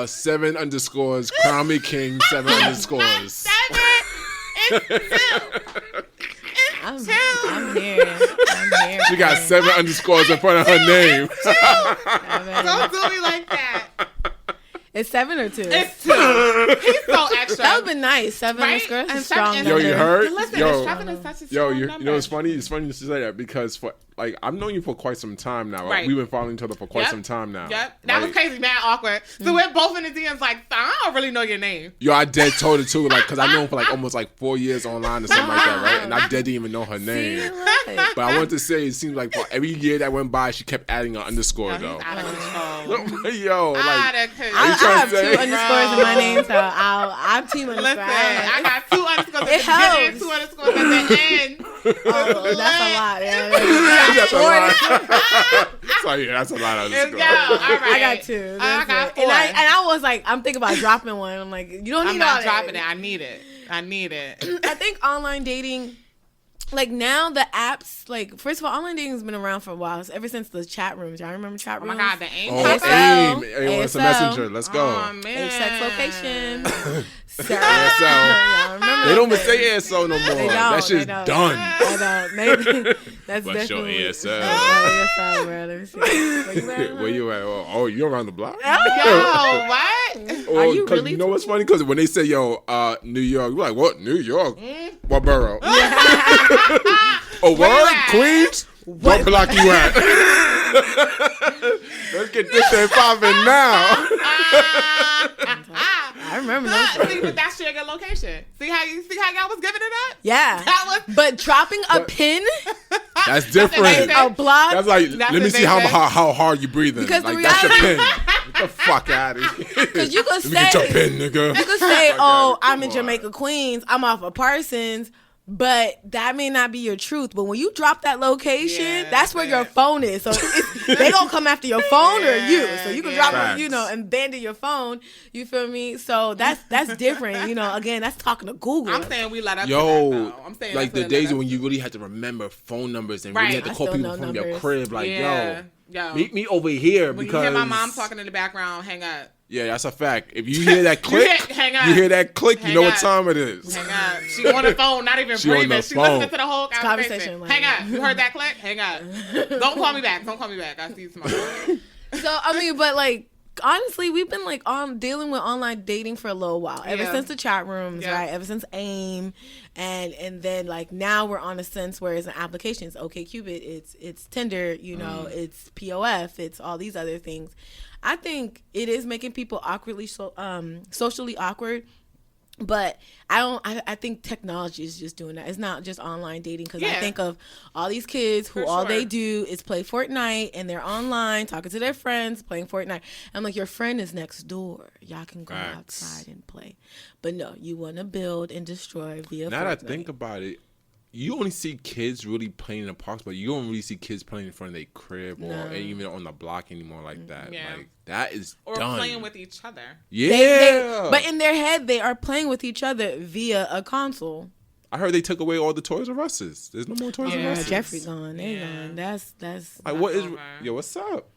7 underscores, crown me king, 7 underscores. I'm here. I'm here. She got 7 underscores in front of her name. Don't do me like that. It's 7 or 2. It's 2. He's so extra. That would be nice. 7 Right? underscores. And is strong. seven- Yo, you number. heard? Listen, Yo, 7 is such a yo, strong you number. know it's funny? It's funny to say that because for like I've known you for quite some time now. Right. We've been following each other for quite Yep. some time now. Yep. That was Like, crazy, mad awkward. So we're both in the DMs like, I don't really know your name. Yo, I dead told her too, like, cause I know her for like almost like 4 years online or something like that, right? And I dead didn't even know her See, name. right. But I wanted to say, it seems like for every year that went by, she kept adding an underscore Yo, though. he's out of control. Yo, like, Out of control. Are you I trying have to 2 say? underscores in my name, so I'm team underscore. Listen, I got 2 underscores at It the beginning, helps. 2 underscores at the end. Oh, that's a lot. Yeah, that's a lot. So yeah, that's a lot of Let's underscores. go. All right. I got 2. I That's got it. 4. And I was like, I'm thinking about dropping one. I'm like, you don't need I'm not all dropping that. it. I need it. I think online dating, like now the apps, like first of all, online dating has been around for a while. It's ever since the chat rooms. Y'all remember chat Oh rooms? my God, the aim. Oh, ASL. AIM. It's a ASL. messenger. Let's go. Oh, man. Sex location. So, ASL. y'all remember They don't even that? say ASL no more. They don't, That shit's they don't. done. That's What's your definitely ASL? Oh, ASL, bro. Let me see. Where you at? Where you at? Oh, you around the block? Yo, what? Are you 'cause really You know what's funny? Because when they say, yo, New York, we're like, what? New York? What borough? Oh, Where you what? at? Queens? What block you at? Let's get this thing popping now. I remember those. See, but that's your good location. See how y'all was giving it up? Yeah. That was But dropping a pin, That's different. amazing. a block, That's like, That's let me what see they how, say. how hard you breathing. Because the like, that's your reality- pin. Get the fuck out of here. because you could Let me get your say, pin, nigga. you could say, Fuck oh, outta I'm here. in Come on. Jamaica, Queens. I'm off of Parsons. But that may not be your truth. But when you drop that location, Yeah, that's where yeah. your phone is. So they gonna come after your phone or you. So you can Yeah. drop, Facts. and abandon your phone. You feel me? So that's different. Again, that's talking to Google. I'm saying we let up. Yo, to that, though. I'm saying like that's the what days let up when to. you really had to remember phone numbers and Right. really had to I call still people know from your numbers. crib, like, Yeah. yo, Yo. meet me over here When because you hear my mom talking in the background, hang up. Yeah, that's a fact. If you hear that click, hang up. you hear that click, you Hang know what up. time it is. Hang up. She on the phone, not even She on breathing. the She phone. listening to the whole conversation, conversation. like- Hang up. You heard that click? Hang up. Don't call me back. Don't call me back. I see you tomorrow. So I mean, but like honestly, we've been like dealing with online dating for a little while. Ever Yeah. since the chat rooms, Yeah. right? Ever since AIM, and then like now we're on a sense where it's an application. It's OkCupid, it's Tinder, it's POF, it's all these other things. I think it is making people socially awkward. But I think technology is just doing that. It's not just online dating, because I Yeah. think of all these kids who For all sure. they do is play Fortnite, and they're online talking to their friends playing Fortnite. I'm like, your friend is next door. Y'all can go Facts. outside and play. But no, you want to build and destroy via Now that I Fortnite. think about it, you only see kids really playing in the parks, but you don't really see kids playing in front of their crib or even on the block anymore like that. Yeah. Like that is or done. playing with each other. Yeah. But in their head, they are playing with each other via a console. I heard they took away all the Toys R Us's. There's no more Toys R Us's. Jeffrey gone. They're gone. That's like what is what's up?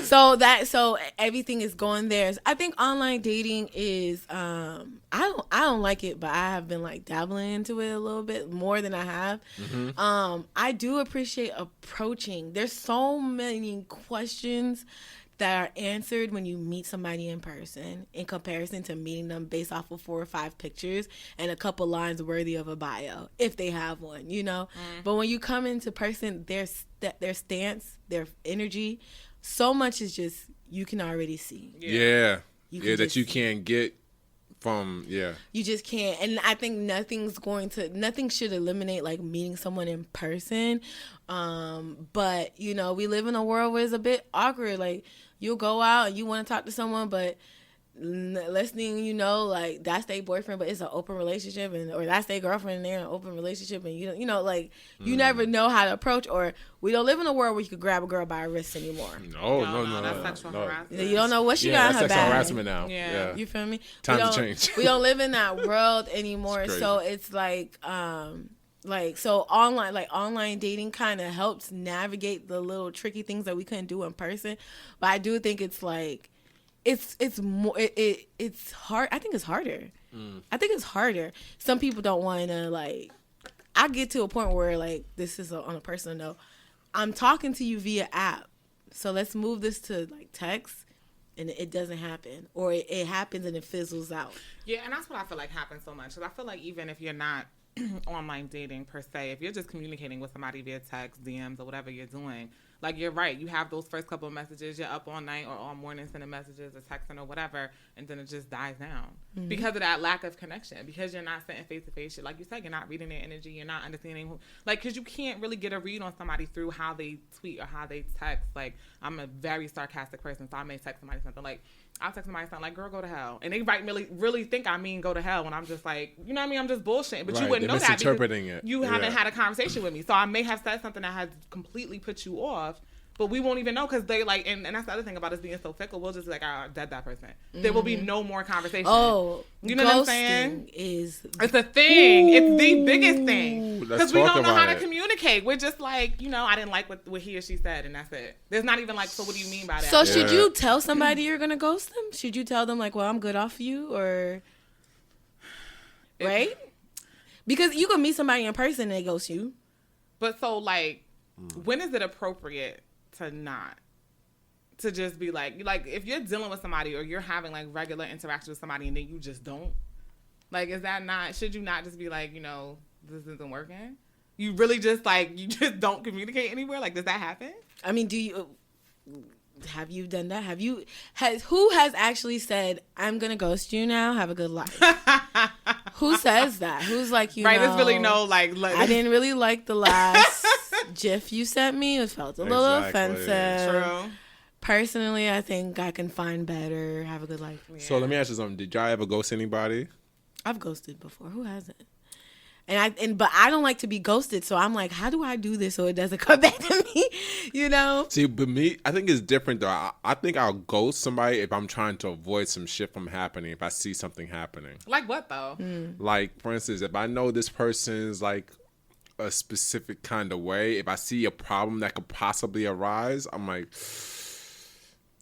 So everything is going there. I think online dating is I don't like it, but I have been like dabbling into it a little bit more than I have. I do appreciate approaching. There's so many questions that are answered when you meet somebody in person in comparison to meeting them based off of 4 or 5 pictures and a couple lines worthy of a bio, if they have one, you know? But when you come into person, their stance, their energy, so much is just, you can already see. Yeah, that you can't get from, you just can't. And I think nothing should eliminate like meeting someone in person. But you know, we live in a world where it's a bit awkward. Like, you'll go out and you want to talk to someone, but listening, you know, like that's their boyfriend, but it's an open relationship, or that's their girlfriend and they're in an open relationship, and you know, like you never know how to approach. Or we don't live in a world where you could grab a girl by her wrist anymore. No, that's sexual harassment. You don't know what she got in her bag. That's sexual harassment now. Yeah. You feel me? Times change. We don't live in that world anymore. So it's like online dating kind of helps navigate the little tricky things that we couldn't do in person. But I do think it's like it's hard. I think it's harder. I think it's harder. Some people don't want to, like, I get to a point where, like, this is on a personal note. I'm talking to you via app, so let's move this to like text, and it doesn't happen, or it happens and it fizzles out. Yeah, and that's what I feel like happens so much. Because I feel like even if you're not online dating per se, if you're just communicating with somebody via text, DMs, or whatever you're doing, like, you're right, you have those first couple of messages, you're up all night or all morning sending messages or texting or whatever, and then it just dies down because of that lack of connection, because you're not sitting face to face. Like you said, you're not reading their energy, you're not understanding who, like, because you can't really get a read on somebody through how they tweet or how they text. Like, I'm a very sarcastic person, so I may text somebody something like, I'll text somebody something like, girl, go to hell. And they might really think I mean go to hell, when I'm just like, you know what I mean? I'm just bullshitting. But you wouldn't know that because you haven't had a conversation with me. So I may have said something that has completely put you off, but we won't even know, because they like, and that's the other thing about us being so fickle. We'll just be like, I dead that person. There will be no more conversation. Oh, you know what I'm saying? It's a thing. It's the biggest thing. Because we don't know how to it. communicate. We're just like, you know, I didn't like what he or she said, and that's it. There's not even like, so what do you mean by that? So should you tell somebody you're going to ghost them? Should you tell them like, well, I'm good off you, or... Right? Because you can meet somebody in person and they ghost you. But so, like, when is it appropriate to not, to just be like if you're dealing with somebody or you're having like regular interaction with somebody and then you just don't, like, is that not, should you not just be like, you know, this isn't working? You really just like, you just don't communicate anywhere? Like, does that happen? I mean, have you done that? Who has actually said, I'm gonna ghost you now, have a good life? Who says that? Who's like, you know, there's really no like I didn't really like the last GIF you sent me. It felt a little offensive. True. Personally, I think I can find better, have a good life. Yeah. So let me ask you something. Did y'all ever ghost anybody? I've ghosted before. Who hasn't? But I don't like to be ghosted, so I'm like, how do I do this so it doesn't come back to me? You know? See, but me, I think it's different though. I think I'll ghost somebody if I'm trying to avoid some shit from happening, if I see something happening. Like what though? Like, for instance, if I know this person's like a specific kind of way, if I see a problem that could possibly arise, I'm like,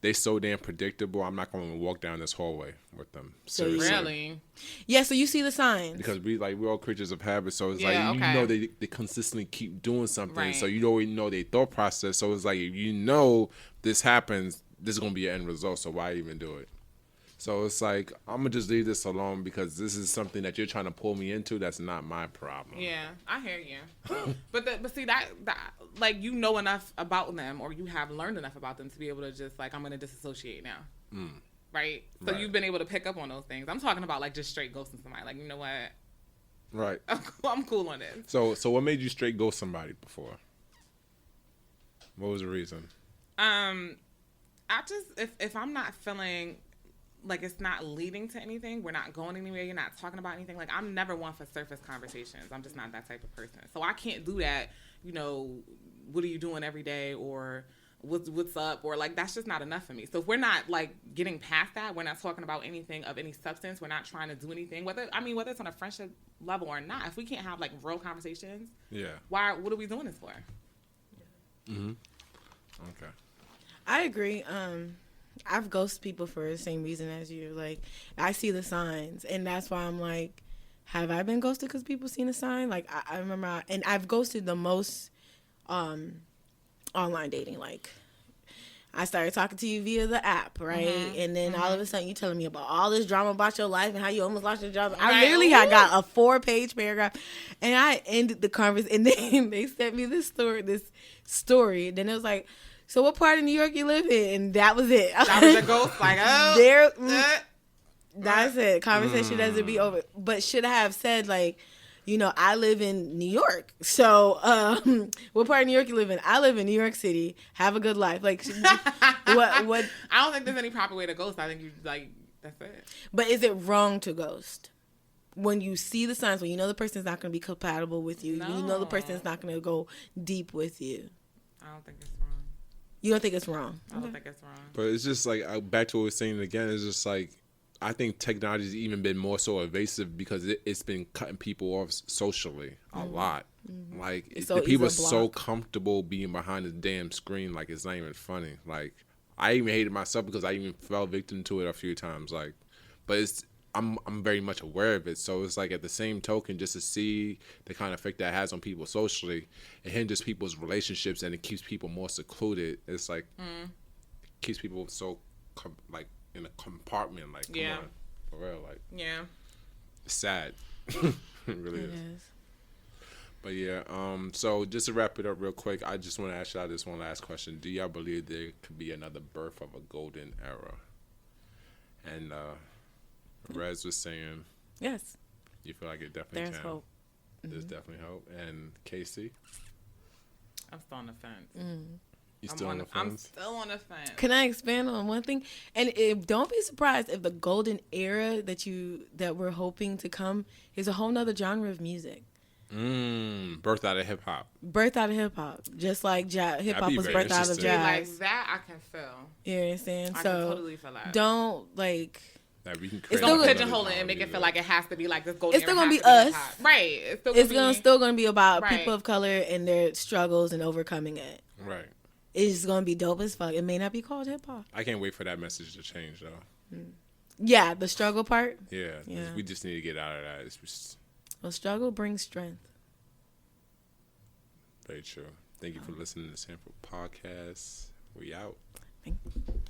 they so damn predictable, I'm not going to walk down this hallway with them. Seriously. Really? Yeah, so you see the signs. Because we're all creatures of habit, so it's like, you know, they consistently keep doing something, right. So you already know their thought process, so it's like, if you know this happens, this is going to be an end result, so why even do it? So it's like, I'm going to just leave this alone because this is something that you're trying to pull me into. That's not my problem. Yeah, I hear you. but see, that, like, you know enough about them, or you have learned enough about them to be able to just, like, I'm going to disassociate now. Right? So you've been able to pick up on those things. I'm talking about, like, just straight ghosting somebody. Like, you know what? Right. I'm cool on this. So what made you straight ghost somebody before? What was the reason? I just, if I'm not feeling like it's not leading to anything. We're not going anywhere. You're not talking about anything. Like I'm never one for surface conversations. I'm just not that type of person. So I can't do that. You know, what are you doing every day, or what's up, or like that's just not enough for me. So if we're not like getting past that, we're not talking about anything of any substance, we're not trying to do anything, whether it's on a friendship level or not. If we can't have like real conversations, what are we doing this for? Okay, I agree. I've ghosted people for the same reason as you. Like I see the signs, and that's why I'm like, have I been ghosted because people seen a sign? Like I remember, and I've ghosted the most online dating. Like I started talking to you via the app, right? And then all of a sudden you telling me about all this drama about your life and how you almost lost your job. I literally had got a 4-page paragraph, and I ended the conversation, and then they sent me this story. Then it was like, so what part of New York you live in? And that was it. That was a ghost. Like, oh, that's it. Conversation doesn't be over. But should I have said, like, you know, I live in New York. So what part of New York you live in? I live in New York City. Have a good life. Like, what? I don't think there's any proper way to ghost. I think you, like, that's it. But is it wrong to ghost? When you see the signs, when you know the person's not going to be compatible with you, when you know the person's not going to go deep with you. I don't think it's wrong. You don't think it's wrong? I don't think it's wrong. but it's just like back to what we're saying again. It's just like I think technology's even been more so evasive because it's been cutting people off socially a lot. Like the people are so comfortable being behind the damn screen, like it's not even funny. Like I even hated myself because I even fell victim to it a few times. Like, but I'm very much aware of it. So it's like at the same token, just to see the kind of effect that has on people socially, it hinders people's relationships and it keeps people more secluded. It's like keeps people so like in a compartment. Like come on, for real. Like it's sad. It really is. But yeah, so just to wrap it up real quick, I just want to ask y'all this one last question. Do y'all believe there could be another birth of a golden era? And Rez was saying, yes. You feel like it definitely There's can. hope. There's definitely hope. And Kaycee? I'm still on the fence. You still on the fence? I'm still on the fence. Can I expand on one thing? And don't be surprised if the golden era that we're hoping to come is a whole nother genre of music. Birthed out of hip hop. Birthed out of hip hop, just like hip hop was birthed out of jazz. Like that, I can feel. You know what I'm saying? I so can totally feel that. Don't like. That we can It's don't pigeonhole it and make it feel like it has to be like this golden. It's still era gonna be has to us, right? It's still gonna be about people of color and their struggles and overcoming it. Right. It's gonna be dope as fuck. It may not be called hip hop. I can't wait for that message to change though. Yeah, the struggle part. Yeah. We just need to get out of that. It's just... Well, struggle brings strength. Very true. Thank you for listening to the Sanford podcast. We out. Thank you.